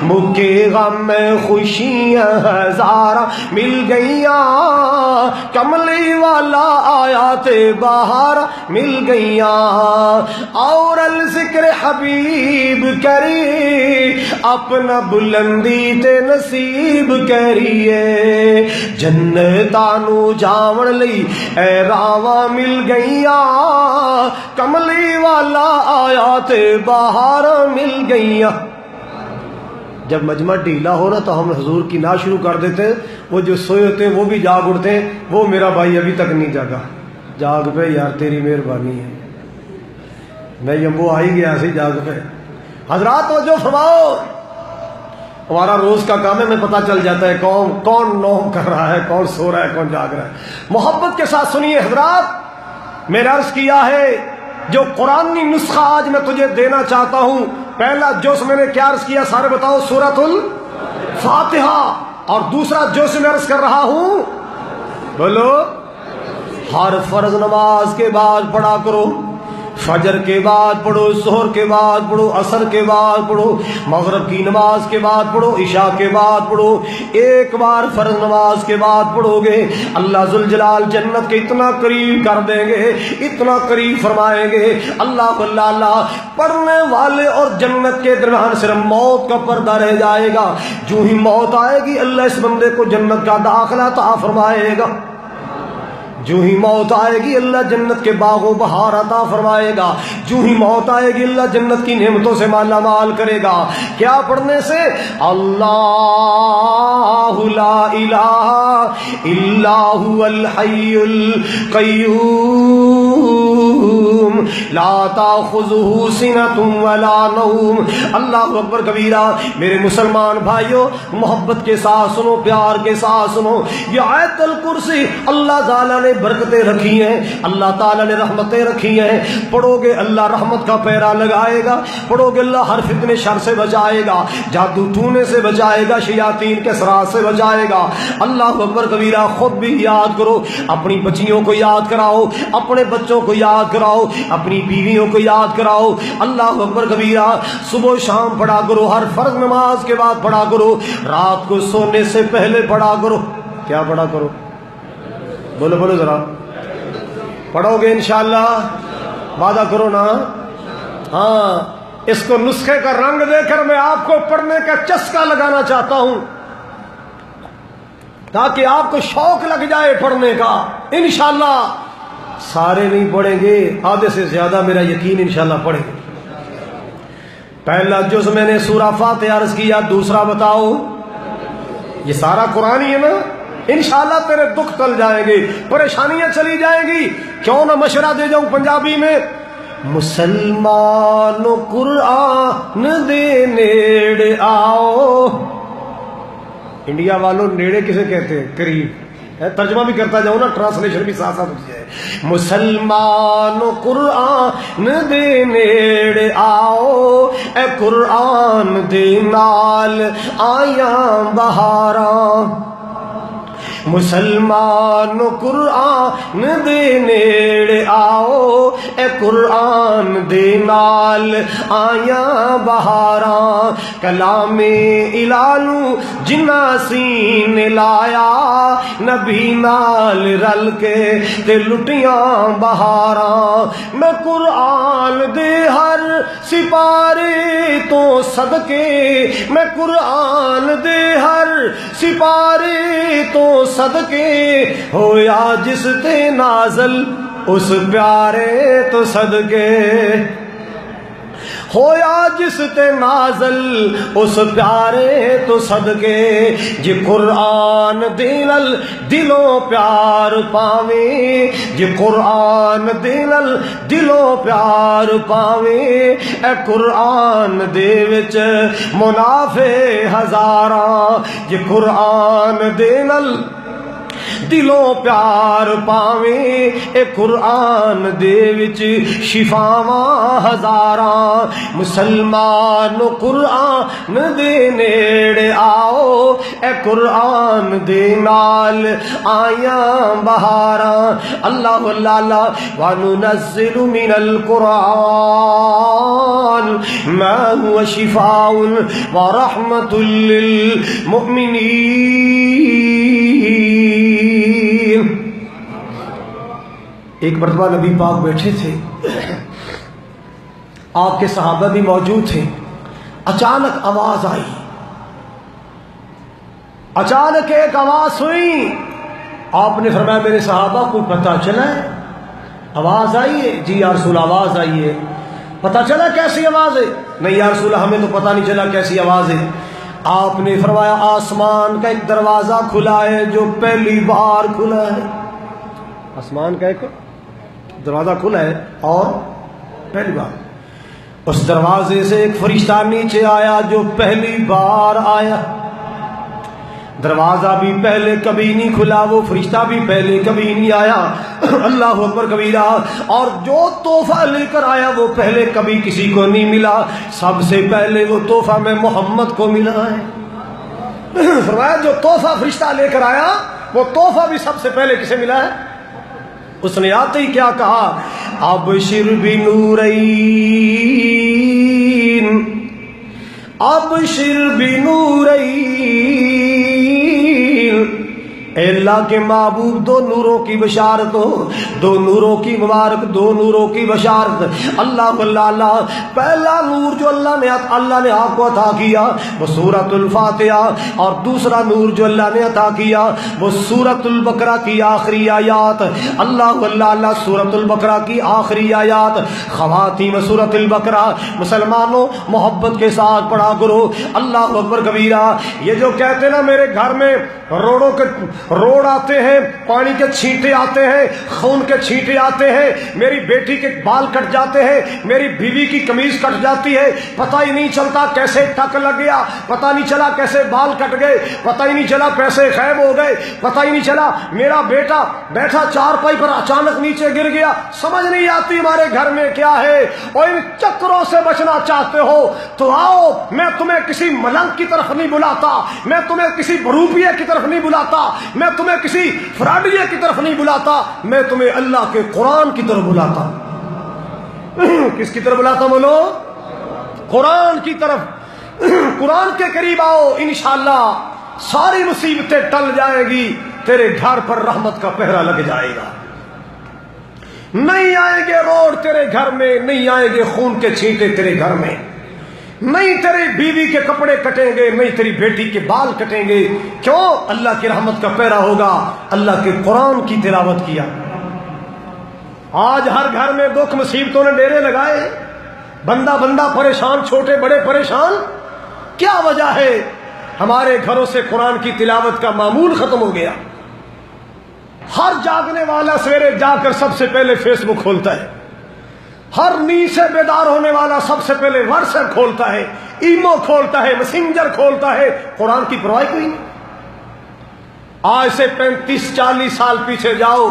مکے غم میں خوشیاں ہزار مل گئیاں. کملی والا آیا تے باہر مل گئیاں. اور الذکر حبیب کری اپنا بلندی تے نصیب کریے. جنتانو جاون لئی اے راواں مل گئیاں. کملی والا آیا تے باہر مل گئیاں. جب مجمع ڈھیلا ہو نا تو ہم حضور کی نعت شروع کر دیتے ہیں. وہ جو سوئے ہوتے ہیں وہ بھی جاگ اٹھتے ہیں. وہ میرا بھائی ابھی تک نہیں جاگا، جاگ پہ یار تیری مہربانی ہے. میں وہ آ ہی گیا سی جاگ پہ. حضرات توجہ فرماؤ، ہمارا روز کا کام ہے، میں پتہ چل جاتا ہے کون نوم کر رہا ہے، کون سو رہا ہے، کون جاگ رہا ہے. محبت کے ساتھ سنیے حضرات. میں نے عرض کیا ہے جو قرآنی نسخہ آج میں تجھے دینا چاہتا ہوں، پہلا جز میں نے کیا عرض کیا سارے بتاؤ؟ سورۃ الفاتحہ. اور دوسرا جز میں عرض کر رہا ہوں، بولو، ہر فرض نماز کے بعد پڑھا کرو. فجر کے بعد پڑھو، ظہر کے بعد پڑھو، عصر کے بعد پڑھو، مغرب کی نماز کے بعد پڑھو، عشاء کے بعد پڑھو. ایک بار فرض نماز کے بعد پڑھو گے اللہ ذوالجلال جنت کے اتنا قریب کر دیں گے، اتنا قریب فرمائیں گے. اللہ اللہ اللہ. پڑھنے والے اور جنت کے درمیان صرف موت کا پردہ رہ جائے گا. جو ہی موت آئے گی اللہ اس بندے کو جنت کا داخلہ عطا فرمائے گا. جو ہی موت آئے گی اللہ جنت کے باغ و بہار عطا فرمائے گا. جو ہی موت آئے گی اللہ جنت کی نعمتوں سے مالا مال کرے گا. کیا پڑھنے سے؟ اللہ لا الہ الا هو الحی القیوم لا تاخذہ سنۃ ولا نوم. اللہ اکبر کبیرہ. میرے مسلمان بھائیوں محبت کے ساتھ سنو، پیار کے ساتھ سنو. یہ آیت الکرسی اللہ تعالیٰ نے برکتیں رکھی ہیں، اللہ تعالیٰ نے رحمتیں رکھی ہیں. پڑھو گے اللہ رحمت کا پیرا لگائے گا، پڑھو گے اللہ ہر فتنے شر سے بچائے گا، جادو ٹونے سے بچائے گا، شیاطین کے سرات سے بچائے گا. اللہ اکبر کبیرہ. خود بھی یاد کرو، اپنی بچیوں کو یاد کراؤ، اپنے بچوں کو یاد کراؤ، اپنی بیویوں کو یاد کراؤ. اللہ اکبر کبیرہ. صبح و شام پڑھا کرو، ہر فرض نماز کے بعد پڑھا کرو، رات کو سونے سے پہلے پڑھا کرو. کیا پڑھا کرو؟ بولو بولو ذرا. پڑھو گے انشاءاللہ؟ وعدہ کرو نا. ہاں، اس کو نسخے کا رنگ دے کر میں آپ کو پڑھنے کا چسکا لگانا چاہتا ہوں تاکہ آپ کو شوق لگ جائے پڑھنے کا. انشاءاللہ سارے نہیں پڑھیں گے، آدھے سے زیادہ میرا یقین انشاءاللہ پڑھیں گے. پہلا جز میں نے سورہ فاتحہ عرض کیا. دوسرا بتاؤ، یہ سارا قرآن ہی ہے نا؟ انشاءاللہ تیرے دکھ ٹل جائیں گے، پریشانیاں چلی جائیں گی۔ کیوں نہ مشورہ دے جاؤں پنجابی میں، مسلمانوں قرآن دے نیڑے آؤ۔ انڈیا والوں نیڑے کسے کہتے ہیں؟ قریب۔ ترجمہ بھی کرتا جاؤ نا، ٹرانسلیشن بھی ساتھ ساتھ ہوتی ہے۔ مسلمانوں قرآن دے نیڑے آؤ، اے قرآن دے نال آیاں بہاراں۔ مسلمان قرآن دے نیڑے آؤ، اے قرآن دے نال آیاں بہاراں۔ کلام الہو جنہ سین لایا، نبی نال رل کے تے لٹیاں بہاراں۔ میں قرآن دے ہر سپارے تو صدقے، میں قرآن دے ہر سپارے تو صدقے، ہویا جس تے نازل اس پیارے تو صدقے، ہویا جس تے نازل اس پیارے تو صدقے۔ جے قرآن دل دلوں پیار پاویں، جے قرآن دل دلوں پیار پاویں، اے قرآن دے وچ منافع ہزاراں۔ جے قرآن دل دلوں پیار پاویں، اے قرآن دے وچ شفاواں ہزاراں۔ مسلمان قرآن دے نیڑے آؤ، اے قرآن دے نال آیاں بہاراں۔ اللہ اللہ وَنُنَزِّلُ مِنَ الْقُرْآنِ مَا هُوَ شِفَاءٌ وَرَحْمَةٌ لِّلْمُؤْمِنِينَ۔ ایک مرتبہ نبی پاک بیٹھے تھے، آپ کے صحابہ بھی موجود تھے، اچانک آواز آئی، اچانک ایک آواز ہوئی۔ آپ نے فرمایا میرے صحابہ کو پتہ چلا ہے؟ آواز آئی ہے؟ جی یا رسول آواز آئی ہے۔ پتہ چلا کیسی آواز ہے؟ نہیں یا رسول ہمیں تو پتہ نہیں چلا کیسی آواز ہے۔ آپ نے فرمایا آسمان کا ایک دروازہ کھلا ہے جو پہلی بار کھلا ہے۔ آسمان کا ایک دروازہ کھلا ہے اور پہلی بار اس دروازے سے ایک فرشتہ نیچے آیا جو پہلی بار آیا۔ دروازہ بھی پہلے کبھی نہیں کھلا، وہ فرشتہ بھی پہلے کبھی نہیں آیا۔ اللہ اکبر کبیرہ۔ اور جو تحفہ لے کر آیا وہ پہلے کبھی کسی کو نہیں ملا، سب سے پہلے وہ تحفہ میں محمد کو ملا ہے۔ فرمایا جو تحفہ فرشتہ لے کر آیا وہ تحفہ بھی سب سے پہلے کسے ملا ہے؟ اس نے آتے ہی کیا کہا؟ ابشر بنورین، ابشر بنورین، اے اللہ کے محبوب دو نوروں کی بشارت ہو، دو نوروں کی مبارک، دو نوروں کی بشارت۔ اللہ اللہ پہلا نور جو اللہ نے آپ کو عطا کیا وہ سورۃ الفاتحہ، اور دوسرا نور جو اللہ نے عطا کیا وہ سورۃ البقرہ کی آخری آیات۔ اللہ اللہ سورۃ البقرہ کی آخری آیات، خواتین سورۃ البقرہ مسلمانوں محبت کے ساتھ پڑھا کرو۔ اللہ اکبر کبیرہ۔ یہ جو کہتے نا میرے گھر میں روڑ آتے ہیں، پانی کے چھینٹے آتے ہیں، خون کے چھینٹے آتے ہیں، میری بیٹی کے بال کٹ جاتے ہیں، میری بیوی کی قمیض کٹ جاتی ہے، پتہ ہی نہیں چلتا کیسے ٹک لگ گیا، پتہ نہیں چلا کیسے بال کٹ گئے، پتہ ہی نہیں چلا پیسے غائب ہو گئے، پتہ ہی نہیں چلا میرا بیٹا بیٹھا چارپائی پر اچانک نیچے گر گیا، سمجھ نہیں آتی ہمارے گھر میں کیا ہے۔ اور ان چکروں سے بچنا چاہتے ہو تو آؤ، میں تمہیں کسی ملنگ کی طرف نہیں بلاتا، میں تمہیں کسی بروپیے کی طرف نہیں بلاتا، میں تمہیں کسی فراڈیے کی طرف نہیں بلاتا، میں تمہیں اللہ کے قرآن کی طرف بلاتا۔ کس کی طرف بلاتا بولو؟ قرآن کی طرف۔ قرآن کے قریب آؤ، انشاءاللہ ساری مصیبتیں ٹل جائیں گی، تیرے گھر پر رحمت کا پہرا لگ جائے گا۔ نہیں آئیں گے روڑ تیرے گھر میں، نہیں آئیں گے خون کے چھینٹے تیرے گھر میں، نہیں تیری بیوی کے کپڑے کٹیں گے، نہیں تیری بیٹی کے بال کٹیں گے۔ کیوں؟ اللہ کی رحمت کا پہرا ہوگا، اللہ کے قرآن کی تلاوت کیا۔ آج ہر گھر میں دکھ مصیبتوں نے ڈیرے لگائے، بندہ پریشان، چھوٹے بڑے پریشان۔ کیا وجہ ہے؟ ہمارے گھروں سے قرآن کی تلاوت کا معمول ختم ہو گیا۔ ہر جاگنے والا سویرے جا کر سب سے پہلے فیس بک کھولتا ہے، ہر نیند سے بیدار ہونے والا سب سے پہلے واٹس ایپ کھولتا ہے، ایمو کھولتا ہے، میسنجر کھولتا ہے، قرآن کی پرواہ کوئی نہیں۔ آج سے 35-40 سال پیچھے جاؤ،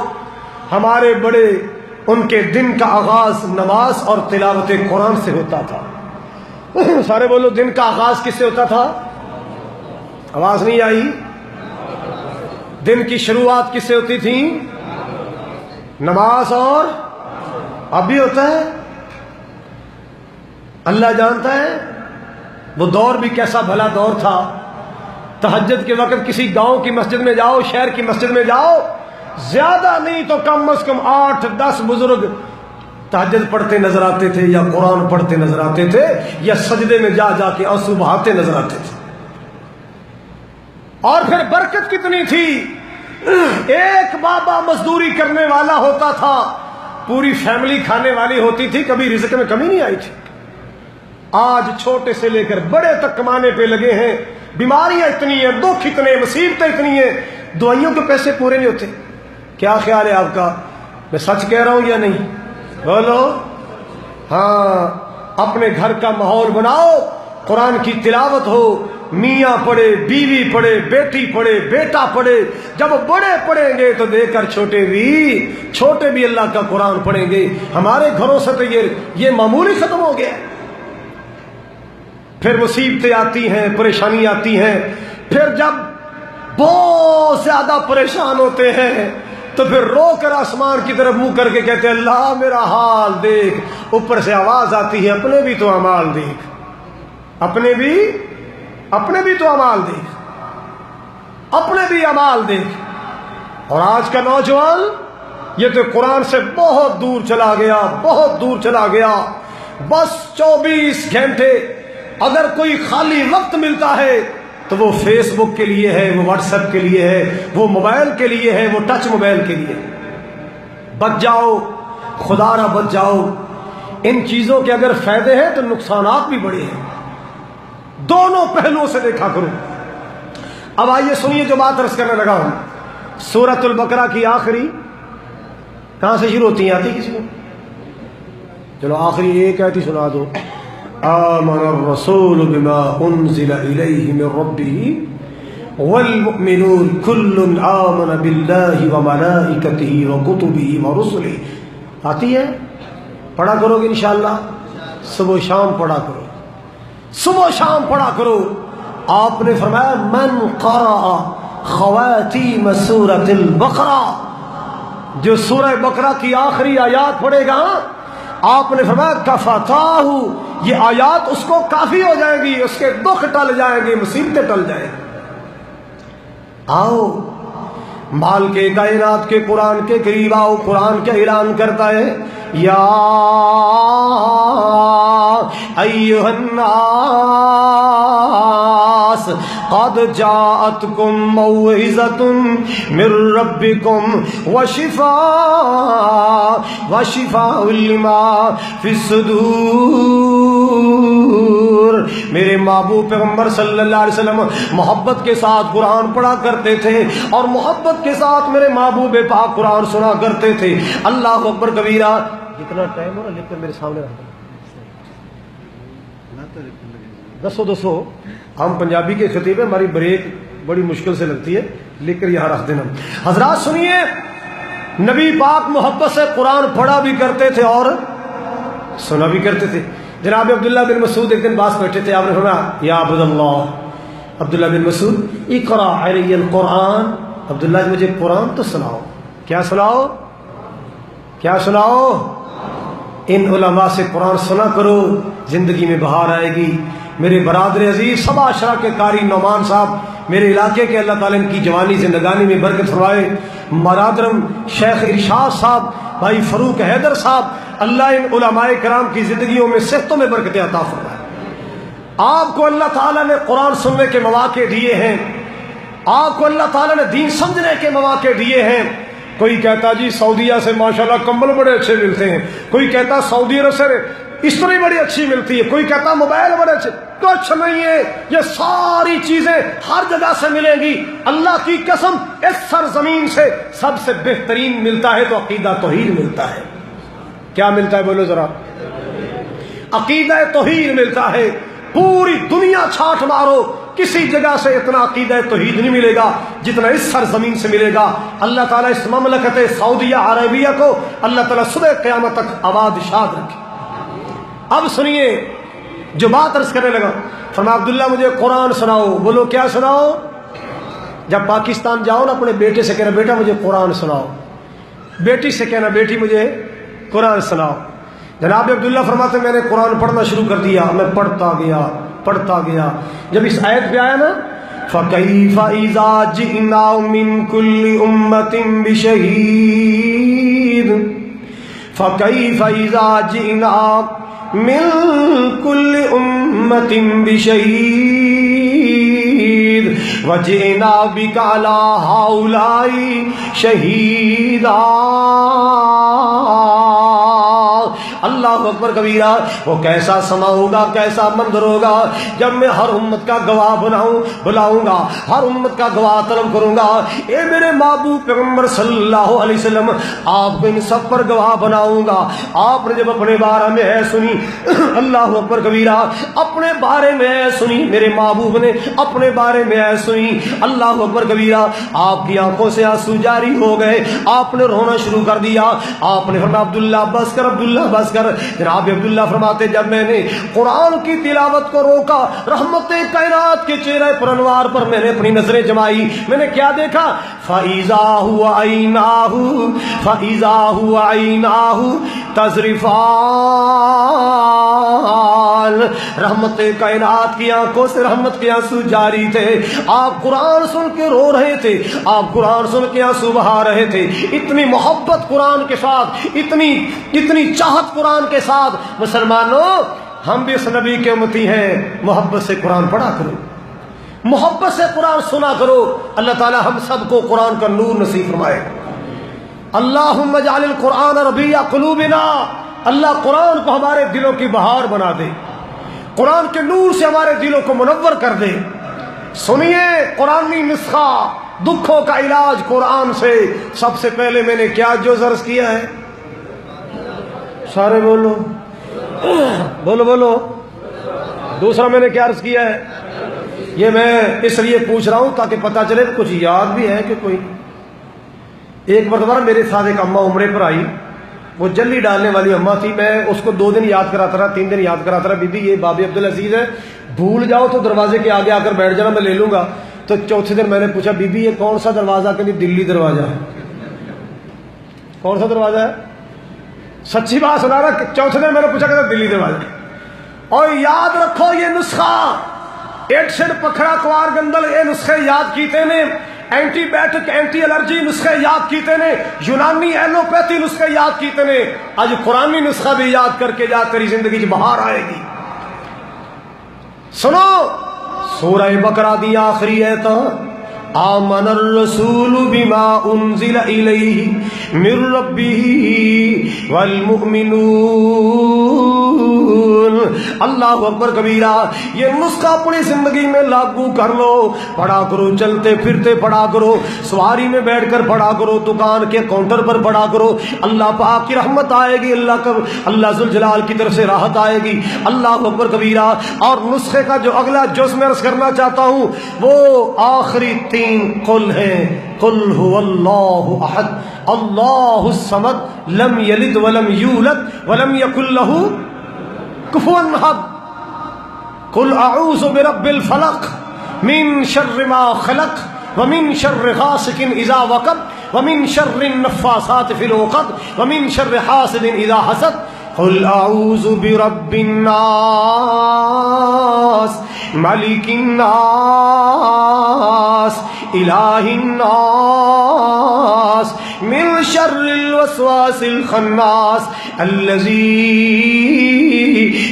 ہمارے بڑے ان کے دن کا آغاز نماز اور تلاوت قرآن سے ہوتا تھا۔ سارے بولو، دن کا آغاز کس سے ہوتا تھا؟ آواز نہیں آئی؟ دن کی شروعات کس سے ہوتی تھی؟ نماز، اور اب بھی ہوتا ہے۔ اللہ جانتا ہے وہ دور بھی کیسا بھلا دور تھا۔ تہجد کے وقت کسی گاؤں کی مسجد میں جاؤ، شہر کی مسجد میں جاؤ، زیادہ نہیں تو کم از کم 8-10 بزرگ تہجد پڑھتے نظر آتے تھے، یا قرآن پڑھتے نظر آتے تھے، یا سجدے میں جا جا کے آنسو بہاتے نظر آتے تھے۔ اور پھر برکت کتنی تھی، ایک بابا مزدوری کرنے والا ہوتا تھا، پوری فیملی کھانے والی ہوتی تھی، کبھی رزق میں کمی نہیں آئی تھی۔ آج چھوٹے سے لے کر بڑے تک کمانے پہ لگے ہیں، بیماریاں اتنی ہیں، دکھ اتنے، مصیبتیں اتنی ہیں، دوائیوں کے پیسے پورے نہیں ہوتے۔ کیا خیال ہے آپ کا؟ میں سچ کہہ رہا ہوں یا نہیں؟ بولو۔ ہاں، اپنے گھر کا ماحول بناؤ، قرآن کی تلاوت ہو، میاں پڑھے، بیوی پڑھے، بیٹی پڑھے، بیٹا پڑھے۔ جب بڑے پڑھیں گے تو دیکھ کر چھوٹے بھی اللہ کا قرآن پڑھیں گے۔ ہمارے گھروں سے تو یہ معمولی ختم ہو گیا۔ پھر مصیبتیں آتی ہیں، پریشانی آتی ہیں، پھر جب بہت زیادہ پریشان ہوتے ہیں تو پھر رو کر آسمان کی طرف منہ کر کے کہتے ہیں اللہ میرا حال دیکھ۔ اوپر سے آواز آتی ہے اپنے بھی تو اعمال دیکھ، اپنے بھی تو اعمال دیکھ، اپنے بھی اعمال دیکھ۔ اور آج کا نوجوان یہ تو قرآن سے بہت دور چلا گیا، بہت دور چلا گیا۔ بس 24 گھنٹے اگر کوئی خالی وقت ملتا ہے تو وہ فیس بک کے لیے ہے، وہ واٹس ایپ کے لیے ہے، وہ موبائل کے لیے ہے، وہ ٹچ موبائل کے لیے ہے۔ بچ جاؤ، خدا نہ بچ جاؤ۔ ان چیزوں کے اگر فائدے ہیں تو نقصانات بھی بڑے ہیں، دونوں پہلوؤں سے دیکھا کرو۔ اب آئیے سنیے جو بات عرض کرنے لگا ہوں، سورۃ البقرہ کی آخری کہاں سے شروع ہوتی ہیں؟ آتی کسی کو؟ چلو آخری ایک آیت ہی سنا دو۔ آمن الرسول بما انزل الیہ من ربہ والمؤمنون کل آمن باللہ وملائکتہ وکتبہ ورسلہ۔ آتی ہے؟ پڑھا کرو گے انشاءاللہ، صبح و شام پڑھا کرو، صبح و شام پڑھا کرو۔ آپ نے فرمایا من قرأ خواتیم سورۃ البقرہ، جو سورہ بقرہ کی آخری آیات پڑھے گا، آپ نے فرمایا کفتاہ، یہ آیات اس کو کافی ہو جائیں گی، اس کے دکھ ٹل جائیں گے، مصیبتیں ٹل جائیں گی۔ آؤ مال کے کائنات کے قرآن کے قریب آؤ۔ قرآن کیا اعلان کرتا ہے؟ یا ایھا الناس قد جاءتکم موعظۃ من ربکم وشفاء لما فی الصدور۔ میرے محبوب پیغمبر صلی اللہ علیہ وسلم محبت کے ساتھ قرآن پڑھا کرتے تھے، اور محبت کے ساتھ میرے محبوب پاک قرآن سنا کرتے تھے۔ اللہ اکبر کبیرہ۔ جتنا ٹائم ہو رہا لکھ کر میرے سامنے رکھ دسو ہم پنجابی کے خطیب ہیں، ہماری بریک بڑی مشکل سے لگتی ہے، لکھ کر یہاں رکھ دینا۔ حضرات سنیے، نبی پاک محبت سے قرآن پڑھا بھی کرتے تھے اور سنا بھی کرتے تھے۔ جناب عبداللہ بن مسعود ایک دن پاس بیٹھے تھے، آپ نے فرمایا یا عبداللہ، عبداللہ بن مسعود اقرأ علی القرآن، عبداللہ مجھے قرآن تو سناؤ۔ کیا سناؤ؟ کیا سناؤ؟ ان علماء سے قرآن سنا کرو، زندگی میں بہار آئے گی۔ میرے برادر عزیز، سبا اشرا کے قاری نعمان صاحب میرے علاقے کے، اللہ تعالیٰ ان کی جوانی زندگانی میں برکت فرمائے۔ مرادرم شیخ ارشاد صاحب، بھائی فاروق حیدر صاحب، اللہ ان علماء کرام کی زندگیوں میں صحتوں میں برکت عطا فرمائے۔ آپ کو اللہ تعالیٰ نے قرآن سننے کے مواقع دیے ہیں، آپ کو اللہ تعالیٰ نے دین سمجھنے کے مواقع دیے ہیں۔ کوئی کہتا جی سعودیہ سے ماشاءاللہ کمبل بڑے اچھے ملتے ہیں، کوئی کہتا سعودی عرب سے استری بڑی اچھی ملتی ہے، کوئی کہتا موبائل بڑے اچھے. کچھ نہیں ہے، یہ ساری چیزیں ہر جگہ سے ملیں گی. اللہ کی قسم اس سرزمین سے سب سے بہترین ملتا ہے تو عقیدہ توحید ملتا ہے. کیا ملتا ہے بولو ذرا؟ عقیدہ توحید ملتا ہے. پوری دنیا چھاٹ مارو، کسی جگہ سے اتنا عقیدہ توحید نہیں ملے گا جتنا اس سرزمین سے ملے گا. اللہ تعالیٰ اس مملکت سعودیہ عربیہ کو اللہ تعالیٰ صبح قیامت تک آباد شاد رکھے. اب سنیے جو بات عرض کرنے لگا، فرمایا عبداللہ مجھے قرآن سناؤ. بولو کیا سناؤ؟ جب پاکستان جاؤ نا اپنے بیٹے سے کہنا بیٹا مجھے قرآن سناؤ، بیٹی سے کہنا بیٹی مجھے قرآن سناؤ. جناب عبداللہ فرماتے میں نے قرآن پڑھنا شروع کر دیا، میں پڑھتا گیا. جب اس آیت پہ آیا نا فَكَيْفَ إِذَا جِئْنَا مِن كُلِّ أُمَّةٍ بِشَهِيدٍ فَكَيْفَ إِذَا جِئْنَا مِن كُلِّ أُمَّةٍ بِشَهِيدٍ وَجِئْنَا بِكَ عَلَى هَؤُلَاءِ شَهِيدًا. اللہ اکبر کبیرہ. وہ کیسا سما ہوگا، کیسا منظر ہوگا جب میں ہر امت کا گواہ بلاؤں گا، ہر امت کا گواہ طلب کروں گا. اے میرے محبوب پیغمبر صلی اللہ علیہ وسلم، آپ کو ان سب پر گواہ بناؤں گا. آپ نے جب اپنے بارے میں ہے سنی، اللہ اکبر کبیرہ، اپنے بارے میں ہے سنی، میرے محبوب نے اپنے بارے میں ہے سنی، اللہ اکبر کبیرہ، آپ کی آنکھوں سے آنسو جاری ہو گئے، آپ نے رونا شروع کر دیا. آپ نے فرمایا عبداللہ بس کر، عبداللہ بس کر. جناب عبداللہ فرماتے جب میں نے قرآن کی تلاوت کو روکا، رحمت کائنات کے چہرے پر انوار پر میں نے اپنی نظریں جمائی، میں نے کیا دیکھا؟ فَإِذَا هُوَ عَيْنَاهُ تَذْرِفَانِ. رحمت کائنات کی آنکھوں سے رحمت کے آنسو جاری تھے. آپ قرآن سن کے رو رہے تھے، آپ قرآن سن کے آنسو بہا رہے تھے. اتنی محبت قرآن کے ساتھ، اتنی چاہت قرآن کے ساتھ. مسلمانوں ہم بھی اس نبی کے امتی ہیں، محبت سے قرآن پڑھا کرو، محبت سے قرآن سنا کرو. اللہ تعالی ہم سب کو قرآن کا نور نصیب فرمائے. اللہم اجعل القرآن ربیع قلوبنا. اللہ قرآن کو ہمارے دلوں کی بہار بنا دے، قرآن کے نور سے ہمارے دلوں کو منور کر دے. سنیے قرآنی نسخہ دکھوں کا علاج قرآن سے. سب سے پہلے میں نے کیا جو عرض کیا ہے؟ سارے بولو بولو. دوسرا میں نے کیا عرض کیا ہے؟ یہ میں اس لیے پوچھ رہا ہوں تاکہ پتہ چلے کچھ یاد بھی ہے کہ کوئی. ایک مرتبہ میرے ساتھ ایک اماں عمرے پر آئی، وہ جلی ڈالنے والی اماں تھی. میں اس کو 2 دن یاد کراتا رہا، 3 دن یاد کراتا رہا، بی بی یہ باب عبدالعزیز ہے، بھول جاؤ تو دروازے کے آگے آ کر بیٹھ جانا، میں لے لوں گا. تو چوتھے دن میں نے پوچھا بی بی یہ کون سا دروازہ؟ کہ نہیں دلی دروازہ ہے. کون سا دروازہ ہے؟ سچی بات سنا رہا. چوتھے دن میں نے پوچھا کہ دلی دروازہ. اور یاد رکھو یہ نسخہ ایڈسن پکھڑا کوار گندل یہ نسخے یاد کیتے نے، اینٹی بائیوٹک اینٹی الرجی نسخے یاد کیتے نے، یونانی ایلوپیتھی نسخے یاد کیتے نے. آج قرآنی نسخہ بھی یاد کر کے جا، تیری زندگی کی بہار آئے گی. سنو سورہ بقرہ دی آخری آیت، آمن الرسول بما انزل الیہ من ربہ والمؤمنون. اللہ اکبر کبیرہ. یہ نسخہ اپنی زندگی میں لاگو کر لو. پڑھا کرو، چلتے پھرتے پڑھا کرو، سواری میں بیٹھ کر پڑھا کرو، دکان کے کاؤنٹر پر پڑھا کرو. اللہ پاک کی رحمت آئے گی، اللہ ذوالجلال کی طرف سے راحت آئے گی. اللہ اکبر کبیرہ. اور نسخے کا جو اگلا جز میں عرض کرنا چاہتا ہوں وہ آخری 3 قل ہیں. قل هو اللہ احد اللہ الصمد لم یلد ولم یولد ولم یکن له کفوا احد. قل اعوذ برب الفلق من شر ما خلق ومن شر غاسق اذا وقب ومن شر النفاثات في العقد ومن شر حاسد اذا حسد. قل اعوذ برب الناس ملک الناس الہ الناس من شر الوسواس الخناس الذي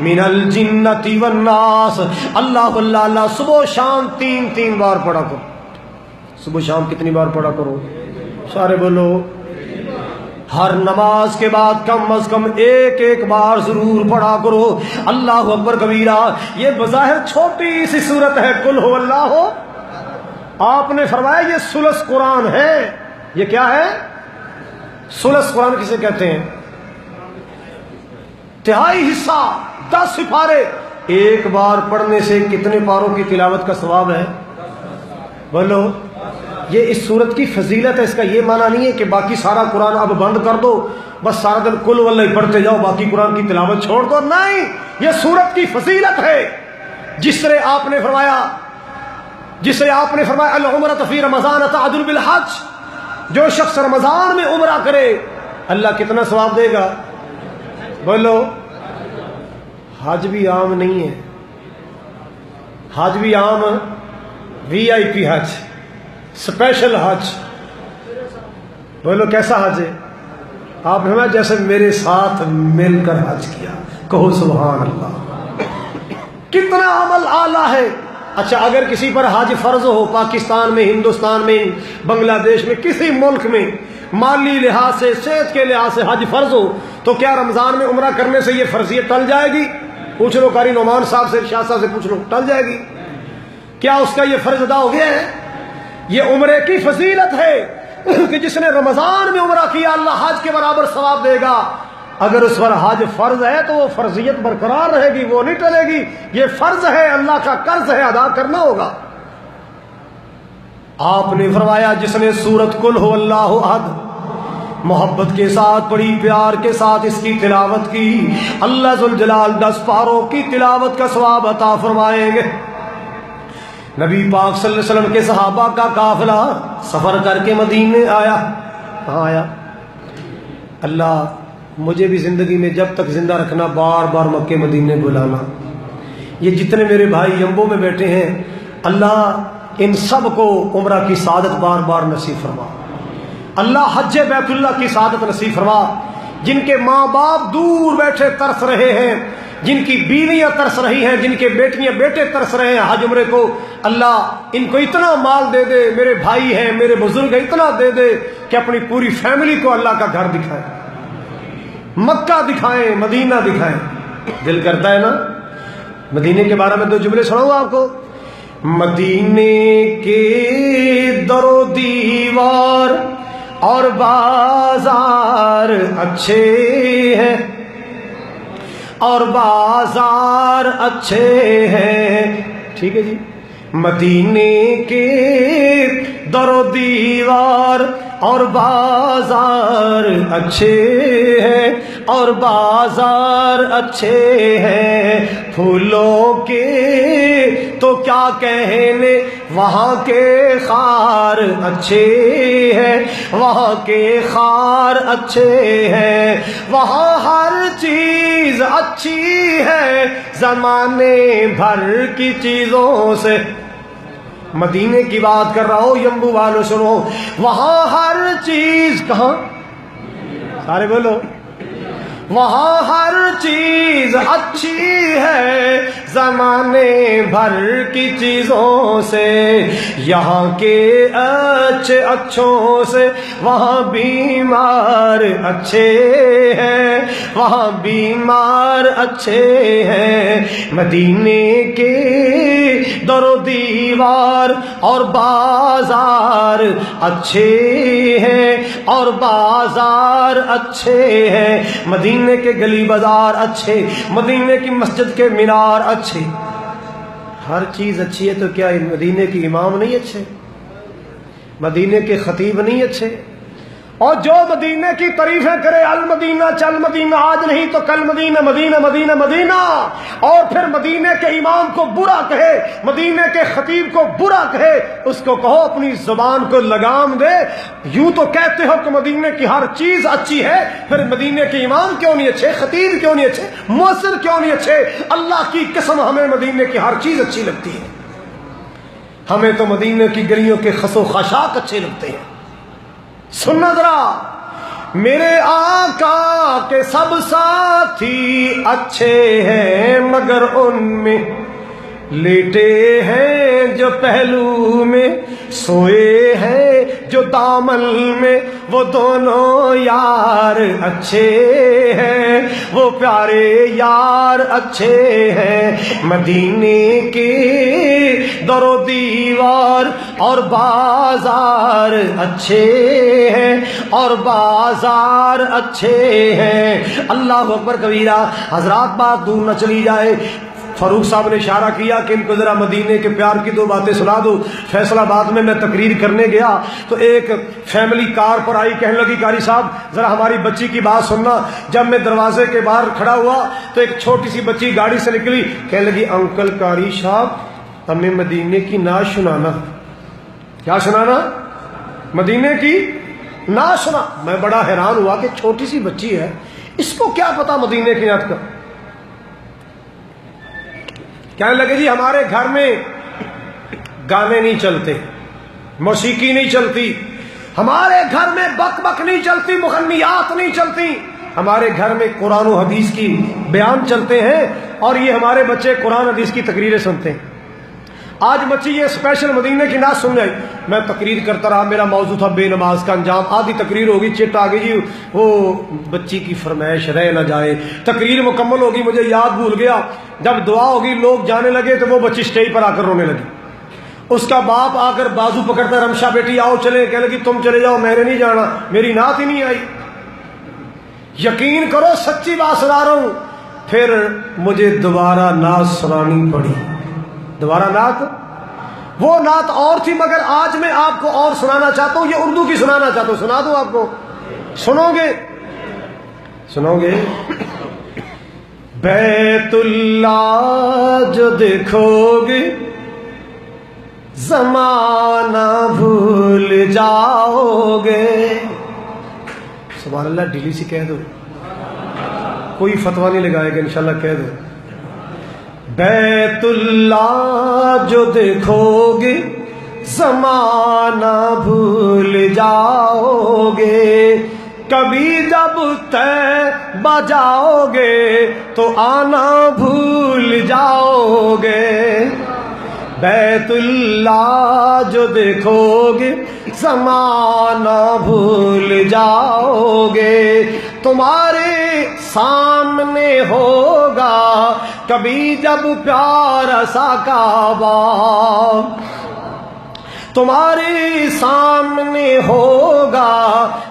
من الجنة والناس. اللہ اللہ اللہ صبح و شام تین بار پڑھا کرو. صبح و شام کتنی بار پڑھا کرو؟ سارے بولو. ہر نماز کے بعد کم از کم ایک بار ضرور پڑھا کرو. اللہ اکبر کبیرہ. یہ بظاہر چھوٹی سی صورت ہے قل هو اللہ. آپ نے فرمایا یہ ثلث قرآن ہے. یہ کیا ہے؟ ثلث قرآن کسے کہتے ہیں؟ تہائی حصہ 10 سپارے. ایک بار پڑھنے سے کتنے پاروں کی تلاوت کا ثواب ہے؟ بولو. یہ اس صورت کی فضیلت ہے. اس کا یہ معنی نہیں ہے کہ باقی سارا قرآن اب بند کر دو, بس سارا دن کل واللہ پڑھتے جاؤ, باقی قرآن کی تلاوت چھوڑ دو. نہیں, یہ صورت کی فضیلت ہے. جس طرح آپ نے فرمایا العمرۃ فی رمضان تعدل بالحج. جو شخص رمضان میں عمرہ کرے اللہ کتنا ثواب دے گا؟ بولو. حج بھی عام نہیں ہے. حج بھی عام VIP حج, اسپیشل حج. بولو کیسا حج ہے؟ آپ نے جیسے میرے ساتھ مل کر حج کیا. کہو سبحان اللہ. کتنا عمل اعلیٰ ہے. اچھا, اگر کسی پر حج فرض ہو, پاکستان میں, ہندوستان میں, بنگلہ دیش میں, کسی ملک میں مالی لحاظ سے, صحت کے لحاظ سے حج فرض ہو, تو کیا رمضان میں عمرہ کرنے سے یہ فرضیت ٹل جائے گی؟ پوچھ لو قاری نعمان صاحب سے, شاہ صاحب سے پوچھ لو, ٹل جائے گی؟ کیا اس کا یہ فرض ادا ہو گیا ہے؟ یہ عمرے کی فضیلت ہے کہ جس نے رمضان میں عمرہ کیا اللہ حج کے برابر ثواب دے گا. اگر اس پر حج فرض ہے تو وہ فرضیت برقرار رہے گی, وہ نہیں ٹلے گی. یہ فرض ہے, اللہ کا قرض ہے, ادا کرنا ہوگا. آپ نے فرمایا جس نے سورت قل هو اللہ احد محبت کے ساتھ پڑھی, پیار کے ساتھ اس کی تلاوت کی, اللہ ذوالجلال 10 پاروں کی تلاوت کا ثواب عطا فرمائیں گے. نبی پاک صلی اللہ علیہ وسلم کے صحابہ کا قافلہ سفر کر کے مدینے آیا. کہاں آیا؟ اللہ مجھے بھی زندگی میں جب تک زندہ رکھنا بار بار مکے مدینے بلانا. یہ جتنے میرے بھائی یمبو میں بیٹھے ہیں, اللہ ان سب کو عمرہ کی سعادت بار بار نصیب فرما. اللہ حج بیت اللہ کی سعادت نصیب فرما. جن کے ماں باپ دور بیٹھے ترس رہے ہیں, جن کی بیویاں ترس رہی ہیں, جن کے بیٹیاں بیٹے ترس رہے ہیں حج عمرے کو, اللہ ان کو اتنا مال دے دے. میرے بھائی ہیں, میرے بزرگ ہیں, اتنا دے دے کہ اپنی پوری فیملی کو اللہ کا گھر دکھائیں, مکہ دکھائیں, مدینہ دکھائیں. دل کرتا ہے نا. مدینے کے بارے میں 2 جملے سناؤں آپ کو. مدینے کے در و دیوار اور بازار اچھے ہیں, اور بازار اچھے ہیں. ٹھیک ہے جی. مدینے کے در و دیوار اور بازار اچھے ہیں, اور بازار اچھے ہیں. پھولوں کے تو کیا کہنے, وہاں کے خار اچھے ہیں, وہاں کے خار اچھے ہیں. وہاں ہر چیز اچھی ہے زمانے بھر کی چیزوں سے. مدینے کی بات کر رہا ہوں, یمبو والو سنو. وہاں ہر چیز, کہاں؟ سارے بولو. وہاں ہر چیز اچھی ہے زمانے بھر کی چیزوں سے. یہاں کے اچھے اچھوں سے وہاں بیمار اچھے ہیں, وہاں بیمار اچھے ہیں. مدینے کے در و دیوار اور بازار اچھے ہیں, اور بازار اچھے ہیں. مدینے کے گلی بازار اچھے, مدینے کی مسجد کے مینار اچھے. ہر چیز اچھی ہے تو کیا مدینے کی امام نہیں اچھے, مدینے کے خطیب نہیں اچھے؟ اور جو مدینے کی تعریفیں کرے, المدینہ چل مدینہ, آج نہیں تو کل مدینہ مدینہ مدینہ مدینہ, اور پھر مدینے کے امام کو برا کہے, مدینے کے خطیب کو برا کہے, اس کو کہو اپنی زبان کو لگام دے. یوں تو کہتے ہو کہ مدینے کی ہر چیز اچھی ہے, پھر مدینے کے امام کیوں نہیں اچھے, خطیب کیوں نہیں اچھے, مؤذن کیوں نہیں اچھے؟ اللہ کی قسم ہمیں مدینے کی ہر چیز اچھی لگتی ہے. ہمیں تو مدینے کی گلیوں کے خس و خاشاک اچھے لگتے ہیں. سننا ذرا, میرے آقا کے سب ساتھی اچھے ہیں مگر ان میں لیٹے ہیں جو پہلو میں، سوئے ہیں جو دامن میں، وہ دونوں یار اچھے ہیں، وہ پیارے یار اچھے ہیں۔ مدینے کے در و دیوار اور بازار اچھے ہیں، اور بازار اچھے ہیں۔ اللہ اکبر کبیرہ۔ حضرات بات دور نہ چلی جائے، فاروق صاحب نے اشارہ کیا کہ ان کو ذرا مدینے کے پیار کی دو باتیں سنا دو۔ فیصل آباد میں تقریر کرنے گیا تو ایک فیملی کار پر آئی، کہنے لگی قاری صاحب ذرا ہماری بچی کی بات سننا۔ جب میں دروازے کے باہر کھڑا ہوا تو ایک چھوٹی سی بچی گاڑی سے نکلی، کہنے لگی انکل قاری صاحب ہمیں مدینے کی نعت سنانا۔ کیا سنانا؟ مدینے کی نعت سنا۔ میں بڑا حیران ہوا کہ چھوٹی سی بچی ہے، اس کو کیا پتا مدینے کی نعت کا؟ کہنے لگے جی ہمارے گھر میں گانے نہیں چلتے، موسیقی نہیں چلتی، ہمارے گھر میں بک بک نہیں چلتی، مغنیات نہیں چلتی، ہمارے گھر میں قرآن و حدیث کی بیان چلتے ہیں، اور یہ ہمارے بچے قرآن حدیث کی تقریریں سنتے ہیں۔ آج بچی یہ اسپیشل مدینے کی نعت سن گئی۔ میں تقریر کرتا رہا، میرا موضوع تھا بے نماز کا انجام۔ آدھی تقریر ہوگی، چٹ آ گئی جی وہ بچی کی فرمائش رہ نہ جائے۔ تقریر مکمل ہوگی، مجھے یاد بھول گیا، جب دعا ہوگی لوگ جانے لگے تو وہ بچی اسٹیج پر آ کر رونے لگی۔ اس کا باپ آ کر بازو پکڑتا، رمشا بیٹی آؤ چلے، کہنے لگی تم چلے جاؤ، میں نے نہیں جانا، میری نعت ہی نہیں آئی۔ یقین کرو سچی بات سنا رہا ہوں، پھر مجھے دوبارہ نعت سنانی پڑی۔ دوبارہ نعت، وہ نعت اور تھی مگر آج میں آپ کو اور سنانا چاہتا ہوں، یہ اردو کی سنانا چاہتا ہوں۔ سنا دوں آپ کو؟ سنو گے؟ سنو گے؟ بیت اللہ جو دیکھو گے زمانہ بھول جاؤ گے۔ سبحان اللہ، ڈیلی سے کہہ دو، کوئی فتویٰ نہیں لگائے گا، انشاءاللہ کہہ دو۔ بیت اللہ جو دیکھو گے زمانہ بھول جاؤ گے، کبھی جب طیبہ جاؤ گے تو آنا بھول جاؤ گے۔ بیت اللہ جو دیکھو گے زمانہ بھول جاؤ گے، تمہارے سامنے ہوگا کبھی جب پیارا سا کعبہ، تمہارے سامنے ہوگا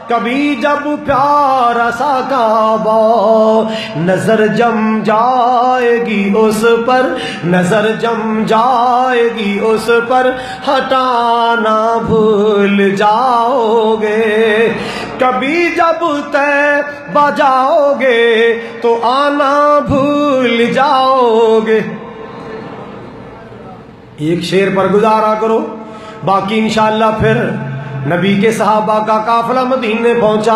کبھی جب پیارا سا کعبہ، نظر جم جائے گی اس پر، نظر جم جائے گی اس پر، ہٹانا بھول جاؤ گے، کبھی جب طیبہ جاؤ گے تو آنا بھول جاؤ گے۔ ایک شعر پر گزارا کرو، باقی انشاءاللہ پھر نبی کے صحابہ کا قافلہ مدینے پہنچا،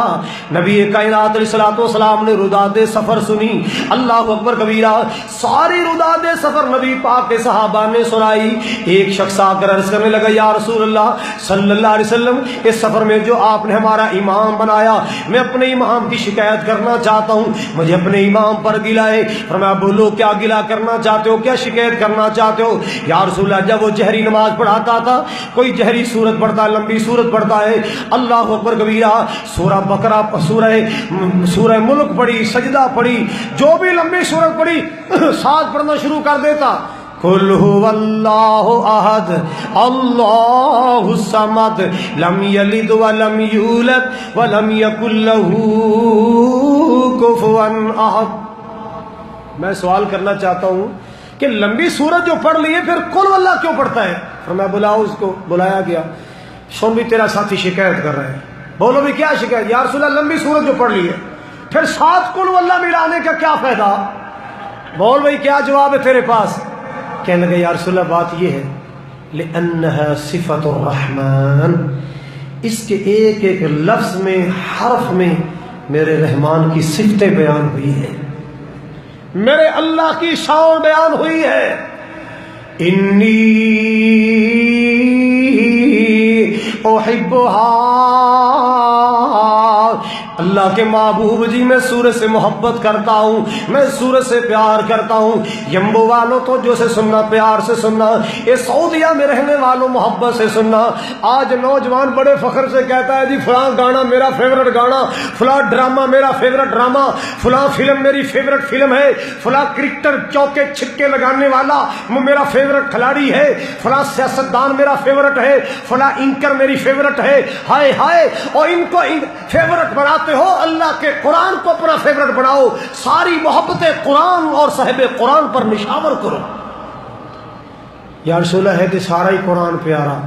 نبی کائنات علیہ الصلوۃ والسلام نے روداد سفر سنی۔ اللہ اکبر کبیرہ، ساری روداد سفر نبی پاک کے صحابہ نے سنائی۔ ایک شخص آ کر عرض کرنے لگا، یا رسول اللہ صلی اللہ علیہ وسلم، اس سفر میں جو آپ نے ہمارا امام بنایا، میں اپنے امام کی شکایت کرنا چاہتا ہوں، مجھے اپنے امام پر گلہ ہے۔ فرمایا بولو کیا گلہ کرنا چاہتے ہو، کیا شکایت کرنا چاہتے ہو؟ یا رسول اللہ، جب وہ جہری نماز پڑھاتا تھا، کوئی جہری سورت پڑھتا ہے، لمبی سورت پڑھتا ہے، اللہ اکبر کبیرہ، سورہ بقرہ، سورہ ملک پڑھی، سجدہ پڑھی، جو بھی لمبی سورت پڑھی، ساتھ پڑھنا شروع کر دیتا۔ قل هو اللہ احد اللہ الصمد لم یلد ولم یولد ولم یکن له کفوا احد۔ میں سوال کرنا چاہتا ہوں کہ لمبی سورت جو پڑھ لی ہے پھر قل اللہ کیوں پڑھتا ہے؟ فرمایا بلاؤ اس کو۔ بلایا گیا، سن بھی تیرا ساتھی شکایت کر رہے ہیں، بولو بھی کیا شکایت؟ یا رسول اللہ لمبی سورت جو پڑھ لی ہے پھر ساتھ قل اللہ ملانے کا کیا فائدہ؟ بول بھائی کیا جواب ہے تیرے پاس؟ کہنے لگے یا رسول اللہ بات یہ ہے لأنها صفت الرحمن، اس کے ایک ایک لفظ میں، حرف میں میرے رحمان کی صفتیں بیان ہوئی ہیں، میرے اللہ کی شان بیان ہوئی ہے۔ انی احبها، اللہ کے محبوب جی میں سورج سے محبت کرتا ہوں، میں سورج سے پیار کرتا ہوں۔ یمبو والوں تو جو سے سننا، پیار سے سننا، یہ سعودیہ میں رہنے والوں محبت سے سننا۔ آج نوجوان بڑے فخر سے کہتا ہے جی فلاں گانا میرا فیورٹ گانا، فلاں ڈرامہ میرا فیورٹ ڈرامہ، فلاں فلم میری فیورٹ فلم ہے، فلاں کرکٹر چوکے چھکے لگانے والا وہ میرا فیورٹ کھلاڑی ہے، فلاں سیاستدان میرا فیورٹ ہے، فلاں اینکر میری فیورٹ ہے۔ ہائے ہائے، اور ان کو فیورٹ بناتے ہو، اللہ کے قرآن کو اپنا فیورٹ بناؤ، ساری محبت قرآن اور صاحب قرآن پر نشاور کرو۔ یا رسول اللہ ہے تو سارا ہی قرآن پیارا،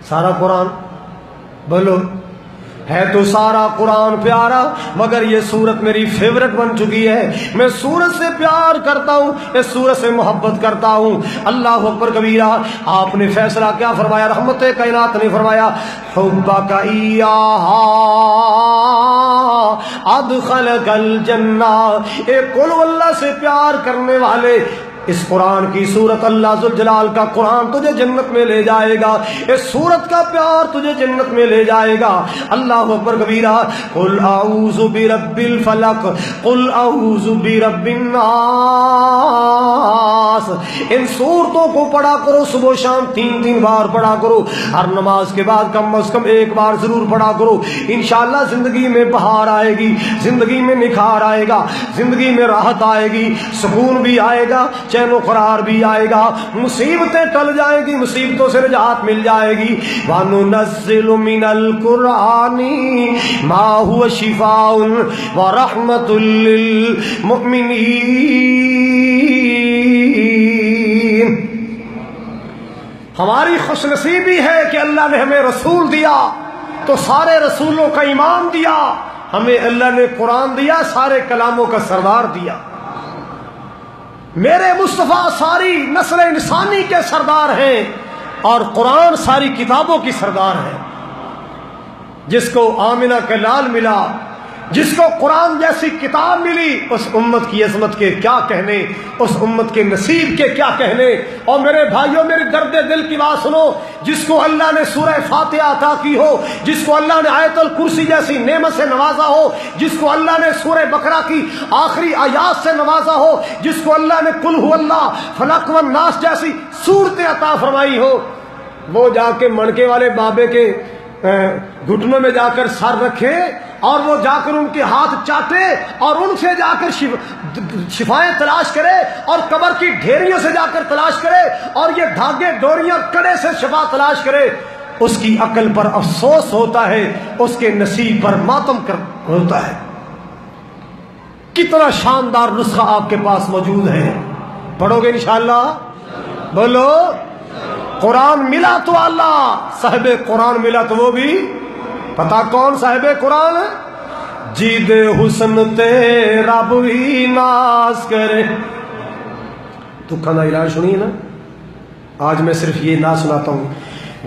سارا قرآن بولو ہے تو سارا قرآن پیارا، مگر یہ سورت میری فیورٹ بن چکی ہے، میں سورت سے پیار کرتا ہوں، اس سورت سے محبت کرتا ہوں۔ اللہ اکبر کبیرہ۔ آپ نے فیصلہ کیا فرمایا؟ رحمت کائنات نے فرمایا حبک ایہا ادخلک الجنہ، اے قل اللہ سے پیار کرنے والے، اس قرآن کی سورت اللہ ذوالجلال کا قرآن تجھے جنت میں لے جائے گا، اس سورت کا پیار تجھے جنت میں لے جائے گا۔ اللہ اکبر کبیرہ۔ قل اعوذ برب الفلق، قل اعوذ برب الناس، ان سورتوں کو پڑھا کرو، صبح و شام 3 بار پڑھا کرو، ہر نماز کے بعد کم از کم 1 بار ضرور پڑھا کرو۔ انشاءاللہ زندگی میں بہار آئے گی، زندگی میں نکھار آئے گا، زندگی میں راحت آئے گی، سکون بھی آئے گا، چین و قرار بھی آئے گا، مصیبتیں ٹل جائیں گی، مصیبتوں سے نجات مل جائے گی۔ وَنُنَزِّلُ مِنَ الْقُرْآنِ مَا هُوَ شِفَاءٌ وَرَحْمَةٌ لِّلْمُؤْمِنِينَ۔ ہماری خوش نصیبی ہے کہ اللہ نے ہمیں رسول دیا تو سارے رسولوں کا ایمان دیا، ہمیں اللہ نے قرآن دیا، سارے کلاموں کا سردار دیا۔ میرے مصطفیٰ ساری نسل انسانی کے سردار ہیں اور قرآن ساری کتابوں کی سردار ہے۔ جس کو آمنہ کا لال ملا، جس کو قرآن جیسی کتاب ملی، اس امت کی عظمت کے کیا کہنے، اس امت کے نصیب کے کیا کہنے۔ اور میرے بھائیوں، میری درد دل کی بات سنو، جس کو اللہ نے سورہ فاتحہ عطا کی ہو، جس کو اللہ نے آیت الکرسی جیسی نعمت سے نوازا ہو، جس کو اللہ نے سورہ بقرہ کی آخری آیات سے نوازا ہو، جس کو اللہ نے قل هو اللہ، فلق والناس جیسی صورتیں عطا فرمائی ہو، وہ جا کے مڑکے والے بابے کے گھٹنوں میں جا کر سر رکھے اور وہ جا کر ان کے ہاتھ چاٹے اور ان سے جا کر شفائیں تلاش کرے، اور قبر کی ڈھیریوں سے جا کر تلاش کرے، اور یہ دھاگے ڈوریاں کڑے سے شفا تلاش کرے، اس کی عقل پر افسوس ہوتا ہے، اس کے نصیب پر ماتم ہوتا ہے۔ کتنا شاندار نسخہ آپ کے پاس موجود ہے، پڑھو گے انشاءاللہ؟ بولو قرآن ملا تو اللہ، صاحب قرآن ملا تو وہ بھی پتا کون صاحب قرآن؟ جید حسن تیرا بھی ناز کرے۔ دکھا نا علاج سنیے نا، آج میں صرف یہ نہ سناتا ہوں۔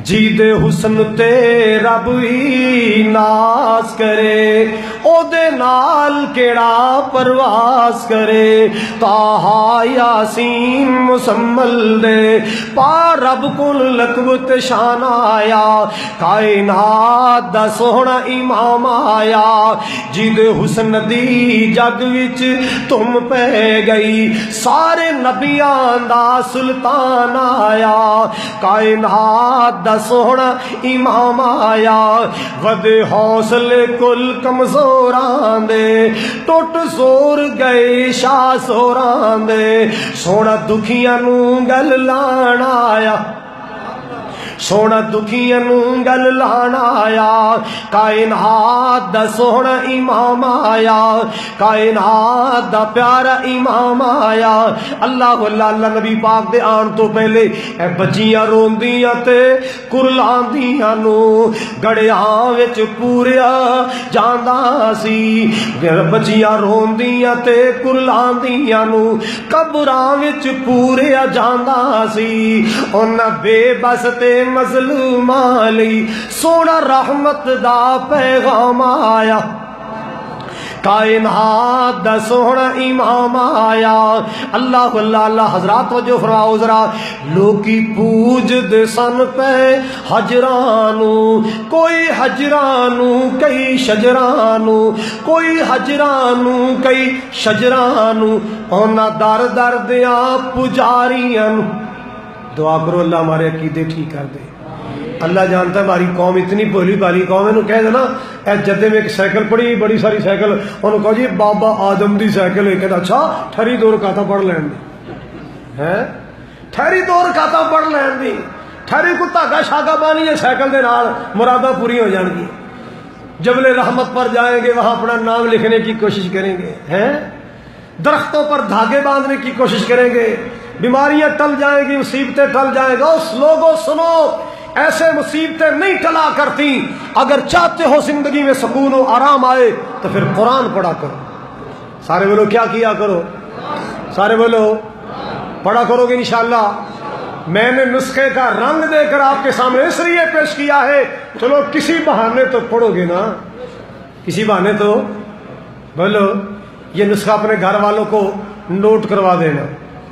جید حسن تیرا بھی ناز کرے، او دے نال کیڑا پرواز کرے، تاہا یاسین مسمل دے پا رب کل لقبت شان آیا، کائنات دا سونا امام آیا، جید حسن دی جگ وچ تم پہ گئی، سارے نبیان دا سلطان آیا، کائنات دا سونا امام آیا، ود حوصلے کل کمزوراں دے، ٹوٹ زور گئے شاہ زوراں دے، سونا دکھیاں نو گل لان آیا، سونا دکھیاں نو گل لان آیا، کائنات دا سونا امام آیا، کائنات دا پیارا امام آیا۔ اللہ اللہ اللہ نبی پاک دے آن تو پہلے اے بچیاں روندیاں تے کرلاندیاں نو گڑیاں وچ پوریا جاندا سی، بچیاں روندیاں تے کرلاندیاں نو قبراں وچ پوریا جاندا سی، انہاں بے بس تے مظلوماں لئی سونا رحمت دا پیغام آیا، کائنات دا سوہنا امام آیا. اللہ اللہ اللہ. حضرات توجہ فرماؤ ذرا. لوکی پوج دے سن پہ حجرانو، کوئی حجرانو کئی شجرانو، کوئی حجرانو کئی شجرانو، اونا در در دیا پجاریاں. دعا کرو اللہ ہمارے عقیدے ٹھیک کر دے. اللہ جانتا ہے ہماری قوم اتنی بھولی بھالی قوم ہے. کہہ دینا اے جدے میں ایک سائیکل پڑی بڑی ساری سائیکل، انہوں کہو جی بابا آدم دی سائیکل ہے. کہتا اچھا ٹھہری 2 رکعتاں پڑھ لین دی ہے، ٹھہری 2 رکعتاں پڑھ لین دی، ٹھہری کو دھاگا شاگا بانی ہے سائیکل دے نال مراداں پوری ہو جان گی. جبل رحمت پر جائیں گے وہاں اپنا نام لکھنے کی کوشش کریں گے، ہیں درختوں پر دھاگے باندھنے کی کوشش کریں گے، بیماریاں ٹل جائیں گی، مصیبتیں ٹل جائیں گا. اس لوگوں سنو، ایسے مصیبتیں نہیں ٹلا کرتی. اگر چاہتے ہو زندگی میں سکون و آرام آئے تو پھر قرآن پڑھا کرو. سارے بولو کیا کیا کرو، سارے بولو پڑھا کرو گے انشاءاللہ. میں نے نسخے کا رنگ دے کر آپ کے سامنے اس لیے پیش کیا ہے، چلو کسی بہانے تو پڑھو گے نا، کسی بہانے تو بولو. یہ نسخہ اپنے گھر والوں کو نوٹ کروا دینا،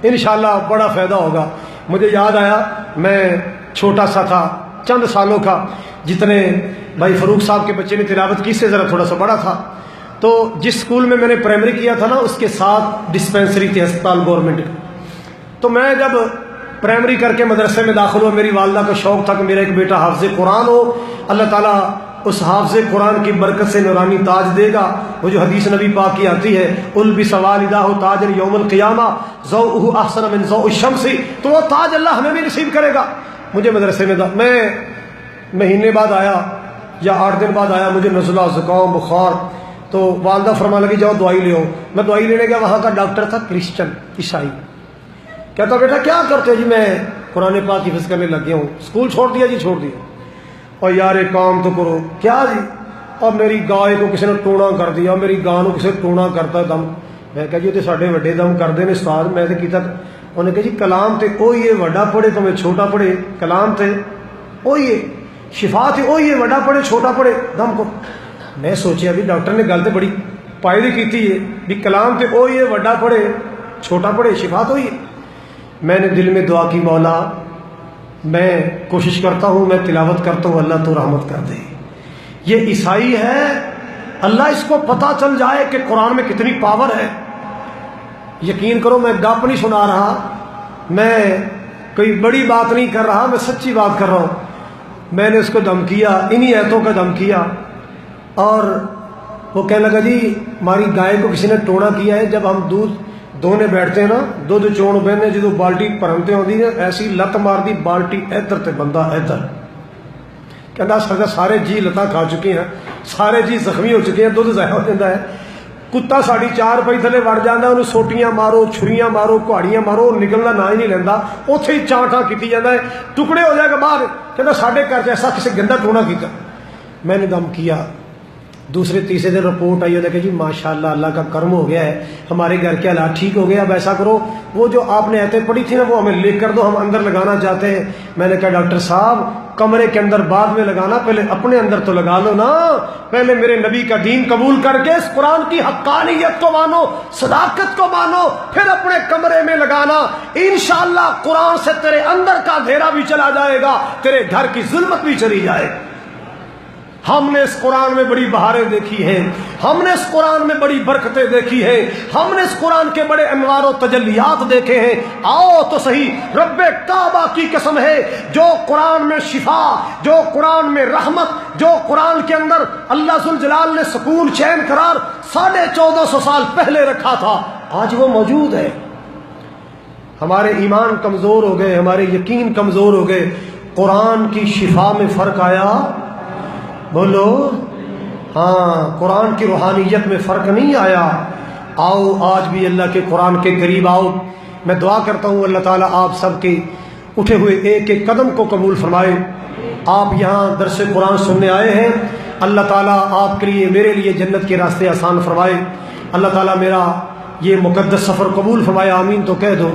انشاءاللہ بڑا فائدہ ہوگا. مجھے یاد آیا میں چھوٹا سا تھا، چند سالوں کا، جتنے بھائی فاروق صاحب کے بچے نے تلاوت کی سے ذرا تھوڑا سا بڑا تھا. تو جس اسکول میں نے پرائمری کیا تھا نا اس کے ساتھ ڈسپینسری تھی ہسپتال گورنمنٹ کا. تو میں جب پرائمری کر کے مدرسے میں داخل ہوا، میری والدہ کا شوق تھا کہ میرا ایک بیٹا حافظ قرآن ہو. اللہ تعالیٰ اس حافظ قرآن کی برکت سے نورانی تاج دے گا. وہ جو حدیث نبی پاک کی آتی ہے البس والدہ تاج یوم القیامہ ضوءہ احسن من ضوء الشمس، تو وہ تاج اللہ ہمیں بھی نصیب کرے گا. مجھے مدرسے میں میں مہینے بعد آیا یا 8 دن بعد آیا، مجھے نزلہ زکام بخار. تو والدہ فرمانے لگی جاؤ دوائی لے آؤ. میں دوائی لینے گیا، وہاں کا ڈاکٹر تھا کرسچن عیسائی. کہتا بیٹا کیا کرتے ہو؟ جی میں قرآن پاک حفظ کرنے لگ گیا ہوں. اسکول چھوڑ دیا جی؟ چھوڑ دیا. اور یار ایک کام تو کرو. کیا جی؟ اور میری گائے کو کسی نے ٹونا کر دیا، میری گاں کو کسی ٹونا کرتا دم. میں کہا جی تو ساڈے وڈے دم کرتے ہیں استاد. میں تو کیتا. انہوں نے کہا جی کلام تے وہی ہے، وڈا پڑھے تو میں چھوٹا پڑھے. کلام تے وہی ہے، شفا تے وہی ہے، وڈا پڑھے چھوٹا پڑھے دم کو. میں سوچیا بھی ڈاکٹر نے گل تو بڑی پائے کی ہے بھی کلام تے وہی ہے، وڈا پڑھے چھوٹا پڑھے شفا تو ہی ہے. میں نے دل میں دعا کی مولا میں کوشش کرتا ہوں، میں تلاوت کرتا ہوں، اللہ تو رحمت کر دے. یہ عیسائی ہے، اللہ اس کو پتہ چل جائے کہ قرآن میں کتنی پاور ہے. یقین کرو میں گپ نہیں سنا رہا، میں کوئی بڑی بات نہیں کر رہا، میں سچی بات کر رہا ہوں. میں نے اس کو دم کیا، انہی ایتوں کا دم کیا. اور وہ کہنے لگا جی ہماری گائے کو کسی نے ٹونا کیا ہے. جب ہم دودھ دونے بیٹھتے ہیں نا، دودھ چون بہنے جدو بالٹی پرنتے ہوتی ہے ایسی لت مار دی بالٹی ادھر تے بندہ ادھر. کہنا سر سارے جی لتاں کھا چکے ہیں، سارے جی زخمی ہو چکے ہیں، دودھ ضائع ہو جاتا ہے. کتا ساڑی 4 پائی تھلے وڑ جانا، انہوں سوٹیاں مارو، چھریاں مارو، کہاڑیاں مارو، نکلنا نہ ہی نہیں لینا، اتنے ہی چانٹاں کیتی جاتا ہے، ٹکڑے ہو جائے گا باہر. کہنا ساڈے گھر ایسا کسی گندا ٹونا کیتا. میں نے دم کیا. دوسرے تیسرے دن رپورٹ آئی کہ جی ماشاءاللہ اللہ کا کرم ہو گیا ہے، ہمارے گھر کے حالات ٹھیک ہو گئے. اب ایسا کرو وہ جو آپ نے ایتیں پڑھی تھی نا وہ ہمیں لکھ کر دو، ہم اندر لگانا چاہتے ہیں. میں نے کہا ڈاکٹر صاحب کمرے کے اندر بعد میں لگانا، پہلے اپنے اندر تو لگا لو نا. پہلے میرے نبی کا دین قبول کر کے اس قرآن کی حقانیت کو مانو، صداقت کو مانو، پھر اپنے کمرے میں لگانا. انشاءاللہ قرآن سے تیرے اندر کا اندھیرا بھی چلا جائے گا، تیرے گھر کی ظلمت بھی چلی جائے گی. ہم نے اس قرآن میں بڑی بہاریں دیکھی ہیں، ہم نے اس قرآن میں بڑی برکتیں دیکھی ہیں، ہم نے اس قرآن کے بڑے انوار و تجلیات دیکھے ہیں. آؤ تو صحیح، رب کعبہ کی قسم ہے جو قرآن میں شفا، جو قرآن میں رحمت، جو قرآن کے اندر اللہ ذوالجلال نے سکون چین قرار 1450 سال پہلے رکھا تھا، آج وہ موجود ہے. ہمارے ایمان کمزور ہو گئے، ہمارے یقین کمزور ہو گئے. قرآن کی شفا میں فرق آیا؟ بولو ہاں. قرآن کی روحانیت میں فرق نہیں آیا. آؤ آج بھی اللہ کے قرآن کے قریب آؤ. میں دعا کرتا ہوں اللہ تعالیٰ آپ سب کے اٹھے ہوئے ایک ایک قدم کو قبول فرمائے. آپ یہاں درس قرآن سننے آئے ہیں، اللہ تعالیٰ آپ کے لیے میرے لیے جنت کے راستے آسان فرمائے. اللہ تعالیٰ میرا یہ مقدس سفر قبول فرمائے. آمین تو کہہ دو.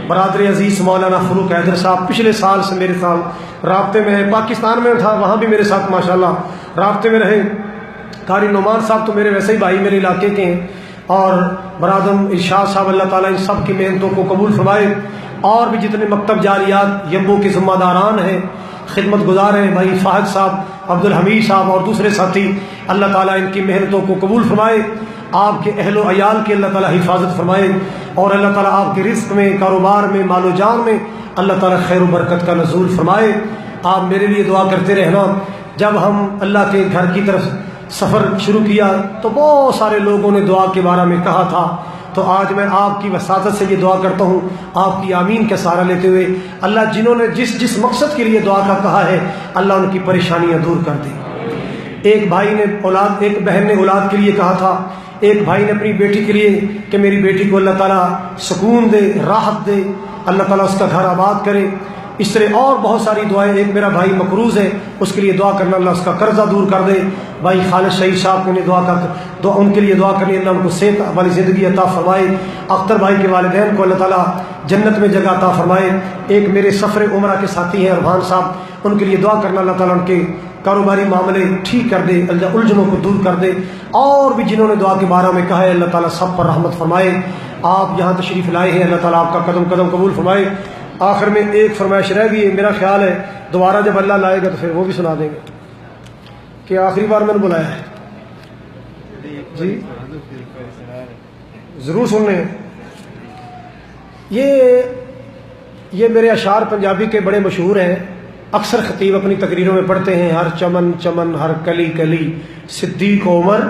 برادر عزیز مولانا فاروق حیدر صاحب پچھلے سال سے میرے ساتھ رابطے میں ہے، پاکستان میں تھا وہاں بھی میرے ساتھ ماشاءاللہ رابطے میں رہے. قاری نعمان صاحب تو میرے ویسے ہی بھائی میرے علاقے کے ہیں، اور برادم ارشاد صاحب، اللہ تعالیٰ ان سب کی محنتوں کو قبول فرمائے، اور بھی جتنے مکتب جاریات یمبو کے ذمہ داران ہیں، خدمت گزار ہیں، بھائی فاہد صاحب، عبدالحمید صاحب اور دوسرے ساتھی، اللہ تعالیٰ ان کی محنتوں کو قبول فرمائے، آپ کے اہل و عیال کی اللہ تعالیٰ حفاظت فرمائے، اور اللہ تعالیٰ آپ کے رزق میں، کاروبار میں، مال و جان میں اللہ تعالیٰ خیر و برکت کا نزول فرمائے۔ آپ میرے لیے دعا کرتے رہنا۔ جب ہم اللہ کے گھر کی طرف سفر شروع کیا تو بہت سارے لوگوں نے دعا کے بارے میں کہا تھا، تو آج میں آپ کی وساطت سے یہ دعا کرتا ہوں، آپ کی آمین کا سہارا لیتے ہوئے، اللہ جنہوں نے جس مقصد کے لیے دعا کا کہا ہے، اللہ ان کی پریشانیاں دور کر دے۔ ایک بھائی نے ایک بہن نے اولاد کے لیے کہا تھا، ایک بھائی نے اپنی بیٹی کے لیے کہ میری بیٹی کو اللہ تعالیٰ سکون دے، راحت دے، اللہ تعالیٰ اس کا گھر آباد کرے۔ اس طرح اور بہت ساری دعائیں۔ ایک میرا بھائی مقروض ہے، اس کے لیے دعا کرنا اللہ اس کا قرضہ دور کر دے۔ بھائی خالد شہید صاحب کو ان کے لیے دعا کرنی، اللہ ان کو صحت والی زندگی عطا فرمائے۔ اختر بھائی کے والدین کو اللہ تعالیٰ جنت میں جگہ عطا فرمائے۔ ایک میرے سفر عمرہ کے ساتھی ہیں ارحان صاحب، ان کے لیے دعا کرنا اللہ تعالیٰ ان کے کاروباری معاملے ٹھیک کر دے، الجھنوں کو دور کر دے۔ اور بھی جنہوں نے دعا کے بارے میں کہا ہے، اللہ تعالیٰ سب پر رحمت فرمائے۔ آپ یہاں تشریف لائے ہیں، اللہ تعالیٰ آپ کا قدم قدم قبول فرمائے۔ آخر میں ایک فرمائش رہ گئی ہے، میرا خیال ہے دوبارہ جب اللہ لائے گا تو پھر وہ بھی سنا دیں گے کہ آخری بار میں نے بلایا ہے۔ جی ضرور سننے ہیں۔ یہ میرے اشعار پنجابی کے بڑے مشہور ہیں، اکثر خطیب اپنی تقریروں میں پڑھتے ہیں، ہر چمن چمن ہر کلی کلی صدیق عمر۔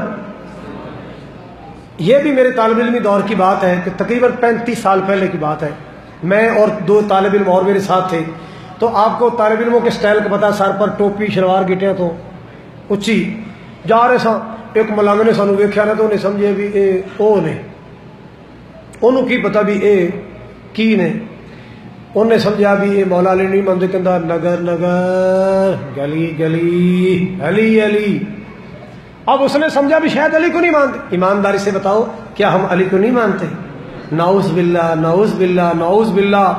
یہ بھی میرے طالب علمی دور کی بات ہے کہ تقریباً 35 سال پہلے کی بات ہے، میں اور 2 طالب علم اور میرے ساتھ تھے۔ تو آپ کو طالب علموں کے سٹائل کا پتا، سر پر ٹوپی شلوار گٹیاں تو اچھی جا رہے سا، ایک ملنگ نے سانو ویکھیا نہ تو انہیں سمجھے بھی اے او نے، انہوں کی پتا بھی اے کی نے، انہیں سمجھا بھی اے مولا علی نہیں مانتے، کہندا نگر نگر گلی گلی علی علی۔ اب اس نے سمجھا بھی شاید علی کو نہیں مانتے۔ ایمانداری سے بتاؤ کیا ہم علی کو نہیں مانتے؟ نعوذ باللہ نعوذ باللہ نعوذ باللہ۔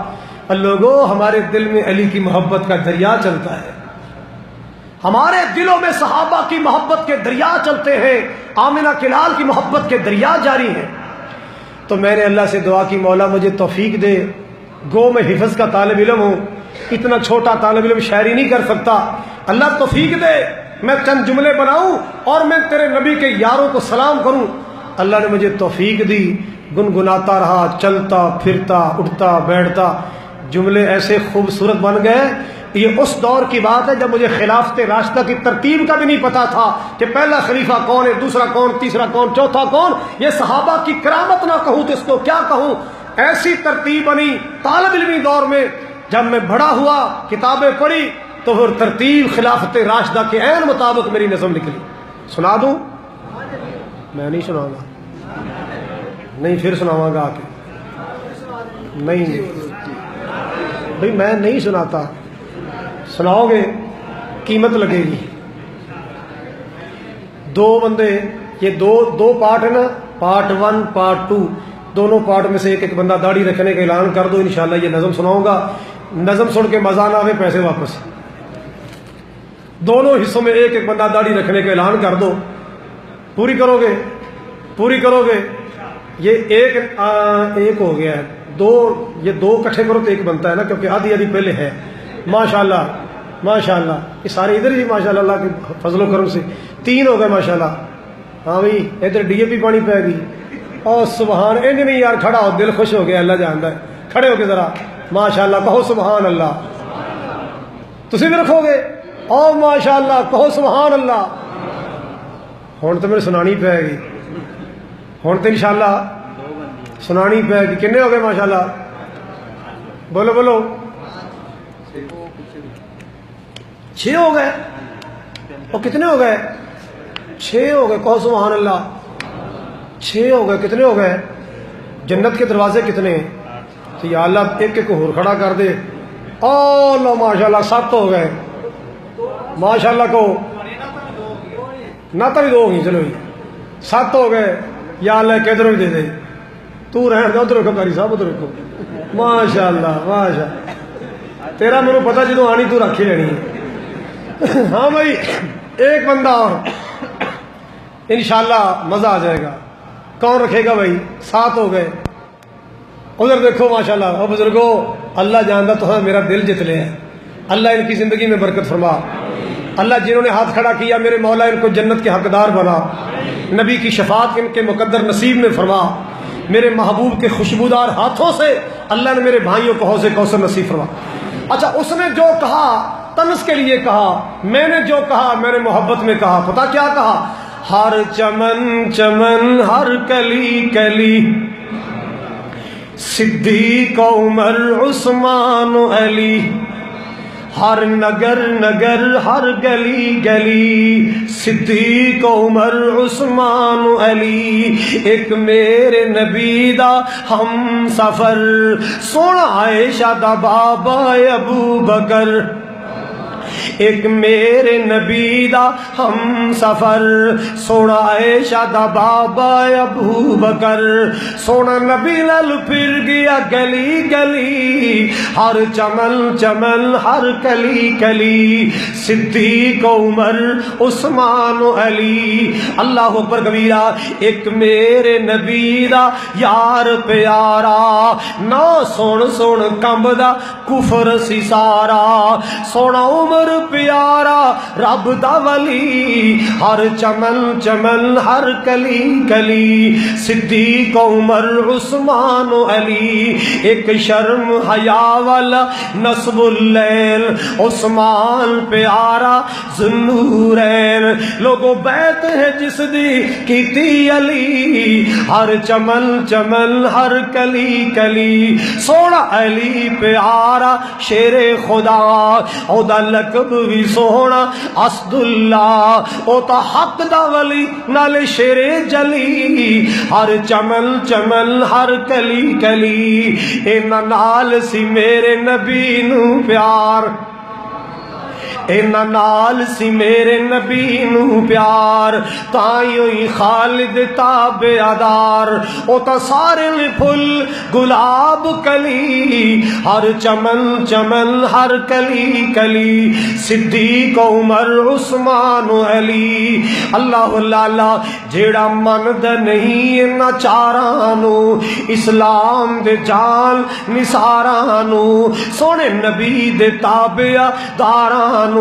لوگوں، ہمارے دل میں علی کی محبت کا دریا چلتا ہے، ہمارے دلوں میں صحابہ کی محبت کے دریا چلتے ہیں، آمنہ کے لال کی محبت کے دریا جاری ہیں۔ تو میں نے اللہ سے دعا کی، مولا مجھے توفیق دے، گو میں حفظ کا طالب علم ہوں، اتنا چھوٹا طالب علم شاعری نہیں کر سکتا، اللہ توفیق دے میں چند جملے بناؤں اور میں تیرے نبی کے یاروں کو سلام کروں۔ اللہ نے مجھے توفیق دی، گنگناتا رہا، چلتا پھرتا اٹھتا بیٹھتا، جملے ایسے خوبصورت بن گئے۔ یہ اس دور کی بات ہے جب مجھے خلافت راشدہ کی ترتیب کا بھی نہیں پتا تھا کہ پہلا خلیفہ کون ہے، دوسرا کون، تیسرا کون، چوتھا کون۔ یہ صحابہ کی کرامت نہ کہوں تو اس کو کیا کہوں، ایسی ترتیب بنی طالب علمی دور میں۔ جب میں بڑا ہوا، کتابیں پڑھی، تو پھر ترتیب خلافت راشدہ کے عین مطابق میری نظم نکلی۔ سنا دوں؟ میں نہیں سناؤں گا، نہیں پھر سناواں گا آ کے، نہیں بھائی میں نہیں سناتا، سناؤ گے قیمت لگے گی۔ 2 بندے، یہ دو پارٹ ہے نا، پارٹ 1 پارٹ 2، دونوں پارٹ میں سے ایک بندہ داڑھی رکھنے کا اعلان کر دو، انشاءاللہ یہ نظم سناؤں گا۔ نظم سن کے مزہ نہ آئے پیسے واپس۔ دونوں حصوں میں ایک بندہ داڑھی رکھنے کا اعلان کر دو، پوری کرو گے؟ پوری کرو گے؟ یہ ایک ہو گیا ہے، یہ دو کٹھے کرو تو ایک بنتا ہے نا، کیونکہ آدھی آدھی پہلے ہے۔ ماشاءاللہ ماشاءاللہ، یہ سارے ادھر ہی ماشاءاللہ اللہ کے فضل و کرم سے 3 ہو گئے ماشاءاللہ۔ ہاں بھائی ادھر ڈی اے پی پانی پہ گئی، اور سبحان، انج نہیں یار، کھڑا ہو، دل خوش ہو گیا، اللہ جانتا ہے۔ کھڑے ہو کے ذرا ماشاءاللہ کہو سبحان اللہ، تسی بھی رکھو گے؟ اور ماشاءاللہ کہو سبحان اللہ۔ ہون تو میرے سنانی پہ گئی، ہون تو انشاءاللہ سنانی پہ گئی۔ کنے ہو گئے ماشاءاللہ؟ بولو بولو، 6 ہو گئے؟ اور کتنے ہو گئے؟ 6 ہو گئے، کہو سبحان اللہ۔ 6 ہو گئے، کتنے ہو گئے؟ جنت کے دروازے کتنے ہیں؟ تو یا اللہ ایک ایک اور کھڑا کر دے۔ اللہ ماشاءاللہ 7 ہو گئے، ماشاءاللہ کو نہ تبھی 2 ہوگی، چلو 7 ہو گئے۔ یا اللہ کہ ادھر بھی دے دے، تو رہن دے، ادھر رکھو قاری صاحب، ادھر رکھو۔ ماشاءاللہ ماشاءاللہ، تیرا میرے پتا جدو آنی تو رکھی لینی ہے۔ ہاں بھائی ایک بندہ اور، انشاءاللہ مزہ آ جائے گا. کون رکھے گا بھائی؟ 7 ہو گئے. ادھر دیکھو ماشاءاللہ. او بزرگوں، اللہ جانتا تو میرا دل جت لے ہے. اللہ ان کی زندگی میں برکت فرما. اللہ جنہوں نے ہاتھ کھڑا کیا میرے مولا ان کو جنت کے حقدار بنا. نبی کی شفاعت ان کے مقدر نصیب میں فرما. میرے محبوب کے خوشبودار ہاتھوں سے اللہ نے میرے بھائیوں کو حوض کوثر نصیب فرما. اچھا، اس نے جو کہا طنز کے لیے کہا، میں نے جو کہا میں نے محبت میں کہا. پتا کیا کہا؟ ہر چمن چمن ہر کلی کلی صدیق عمر عثمان علی، ہر نگر نگر ہر گلی گلی صدیق عمر عثمان علی. ایک میرے نبی دا ہم سفر سونا عائشہ دا بابا ابو بکر. ایک میرے نبی دا ہم سفر سونا عائشہ دا بابا ابو بکر. سونا نبی نال پھر گیا گلی گلی، ہر چمن چمن ہر کلی کلی صدیق عمر عثمان علی. اللہ اکبر کبیرہ. ایک میرے نبی دا یار پیارا، نہ سن سن کمبدا کفر سی سارا. سونا عمر پیارا رب دا ولی، ہر چمن چمن ہر کلی کلی صدیق عمر عثمان علی. ایک شرم حیا والا نصب اللیل عثمان پیارا ذوالنورین. لوگوں بیت ہے جس دی کیتی علی، ہر چمن چمن ہر کلی کلی. سونا علی پیارا شیر خدا، او دا لقب بھی سونا اسد اللہ. او تا حق دا ولی نال شیر جلی، ہر چمن چمن ہر کلی کلی. اینا نال سی میرے نبی نو پیار، اینا نال سی میرے نبی نو پیار. تائیوں ہی خالد تابعدار، او تا سارے پھل گلاب کلی، ہر چمن چمن ہر کلی کلی صدیق عمر عثمان علی. اللہ اللہ جیڑا مند نہیں انہاں چاراں نو، اسلام دے جان نثاراں، سونے نبی دے تابع داراں،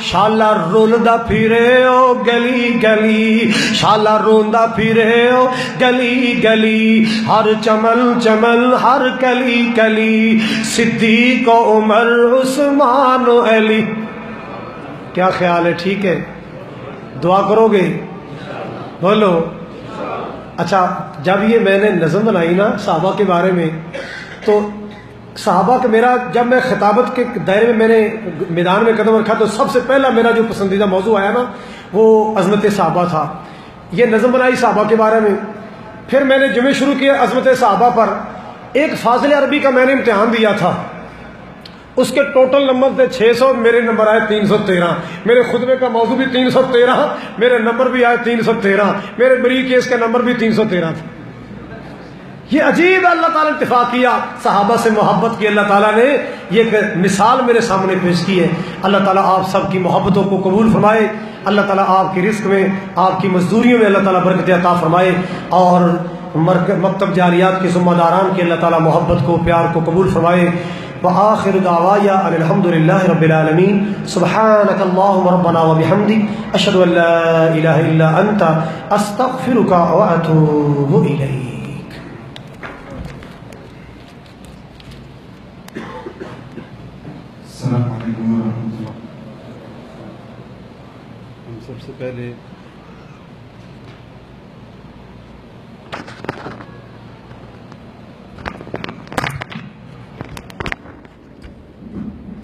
شالا رولدا پھرے او گلی گلی، شالا روندا پھرے او گلی گلی، ہر چمن چمن ہر کلی کلی صدیق عمر عثمان علی. کیا خیال ہے؟ ٹھیک ہے؟ دعا کرو گے؟ بولو. اچھا، جب یہ میں نے نظم بنائی نا صحابہ کے بارے میں، تو صحابہ کا میرا جب میں خطابت کے دائرے میں نے میدان میں قدم رکھا تو سب سے پہلا میرا جو پسندیدہ موضوع آیا نا وہ عظمت صحابہ تھا. یہ نظم بنائی صحابہ کے بارے میں. پھر میں نے جمعے شروع کیا عظمت صحابہ پر. ایک فاضل عربی کا میں نے امتحان دیا تھا، اس کے ٹوٹل نمبر تھے 600، میرے نمبر آئے 313. میرے خطبے کا موضوع بھی 313، میرے نمبر بھی آئے 313، میرے بری کیس کا نمبر بھی 313 تھا. یہ عجیب اللہ تعالیٰ نے اتفاق کیا، صحابہ سے محبت کی اللہ تعالیٰ نے یہ ایک مثال میرے سامنے پیش کی ہے. اللہ تعالیٰ آپ سب کی محبتوں کو قبول فرمائے. اللہ تعالیٰ آپ کی رزق میں، آپ کی مزدوریوں میں اللہ تعالیٰ برکت عطا فرمائے، اور مکتب جاریات کے ذمہ داران کی اللہ تعالیٰ محبت کو، پیار کو قبول فرمائے. وآخر دعوایا ان الحمد للہ رب العالمین. سبحانک اللہم ربنا وبحمدک، اشہد ان لا الہ الا انت، استغفرک واتوب الیک. السلام علیکم ورحمۃ اللہ. ہم سب سے پہلے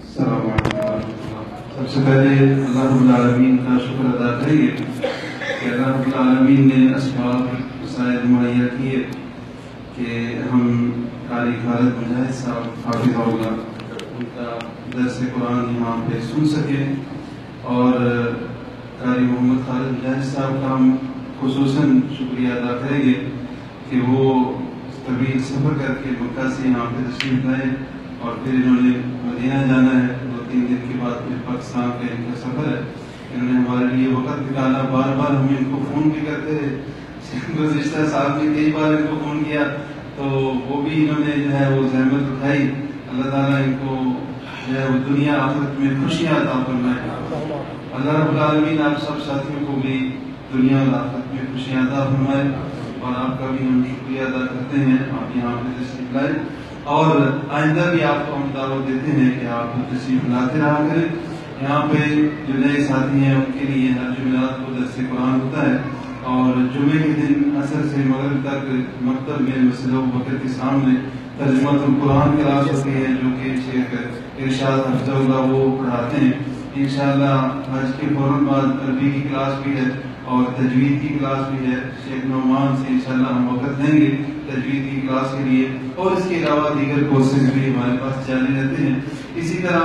السلام علیکم ورحمۃ اللہ. سب سے پہلے اللہ رب العالمین کا شکر ادا کریے کہ اللہ رب العالمین نے اسباب وسائل مہیا کیے کہ ہم قاری خالد مجاہد صاحب حافظ اللہ ان کا درس قرآن یہاں پہ سن سکے، اور قاری محمد خالد مجاہد صاحب کا ہم خصوصاً شکریہ ادا کریں گے کہ وہ طویل سفر کر کے مکہ سے یہاں پہ تشریف لائے، اور پھر انہوں نے مدینہ جانا ہے، 2-3 دن کے بعد پھر پاکستان کا ان کا سفر ہے. انہوں نے ہمارے لیے وقت نکالا. بار بار ہم ان کو فون بھی کرتے ہیں, گزشتہ سال میں کئی بار ان کو فون کیا تو وہ بھی انہوں نے جو ہے وہ زحمت اٹھائی. اللہ تعالیٰ ان کو جو ہے وہ دنیا آخرت میں خوشیاں عطا فرمائے. اللہ رب العالمین آپ سب ساتھیوں کو بھی دنیا اور آخرت میں خوشیاں عطا فرمائے. اور آپ کا بھی ہم شکریہ ادا کرتے ہیں, آپ یہاں پہ تشریف لائے, اور آئندہ بھی آپ کو ہم دعوت دیتے ہیں کہ آپ تشریف لاتے رہا کریں. یہاں پہ جو نئے ساتھی ہیں ان کے لیے ہر جمعرات کو درس قرآن ہوتا ہے, اور جمعے کے دن عصر سے مغرب تک مکتب میں مسجد ابوبکر کے سامنے ترجمہ القرآن کلاس ہوتی ہے, جو کہ شیخ ارشاد حفظہ اللہ وہ پڑھاتے ہیں. انشاءاللہ حج کے فوراً بعد عربی کی کلاس بھی ہے اور تجوید کی کلاس بھی ہے. شیخ نعمان سے انشاءاللہ ہم وقت دیں گے تجوید کی کلاس کے لیے, اور اس کے علاوہ دیگر کورسز بھی ہمارے پاس جاری رہتے ہیں. اسی طرح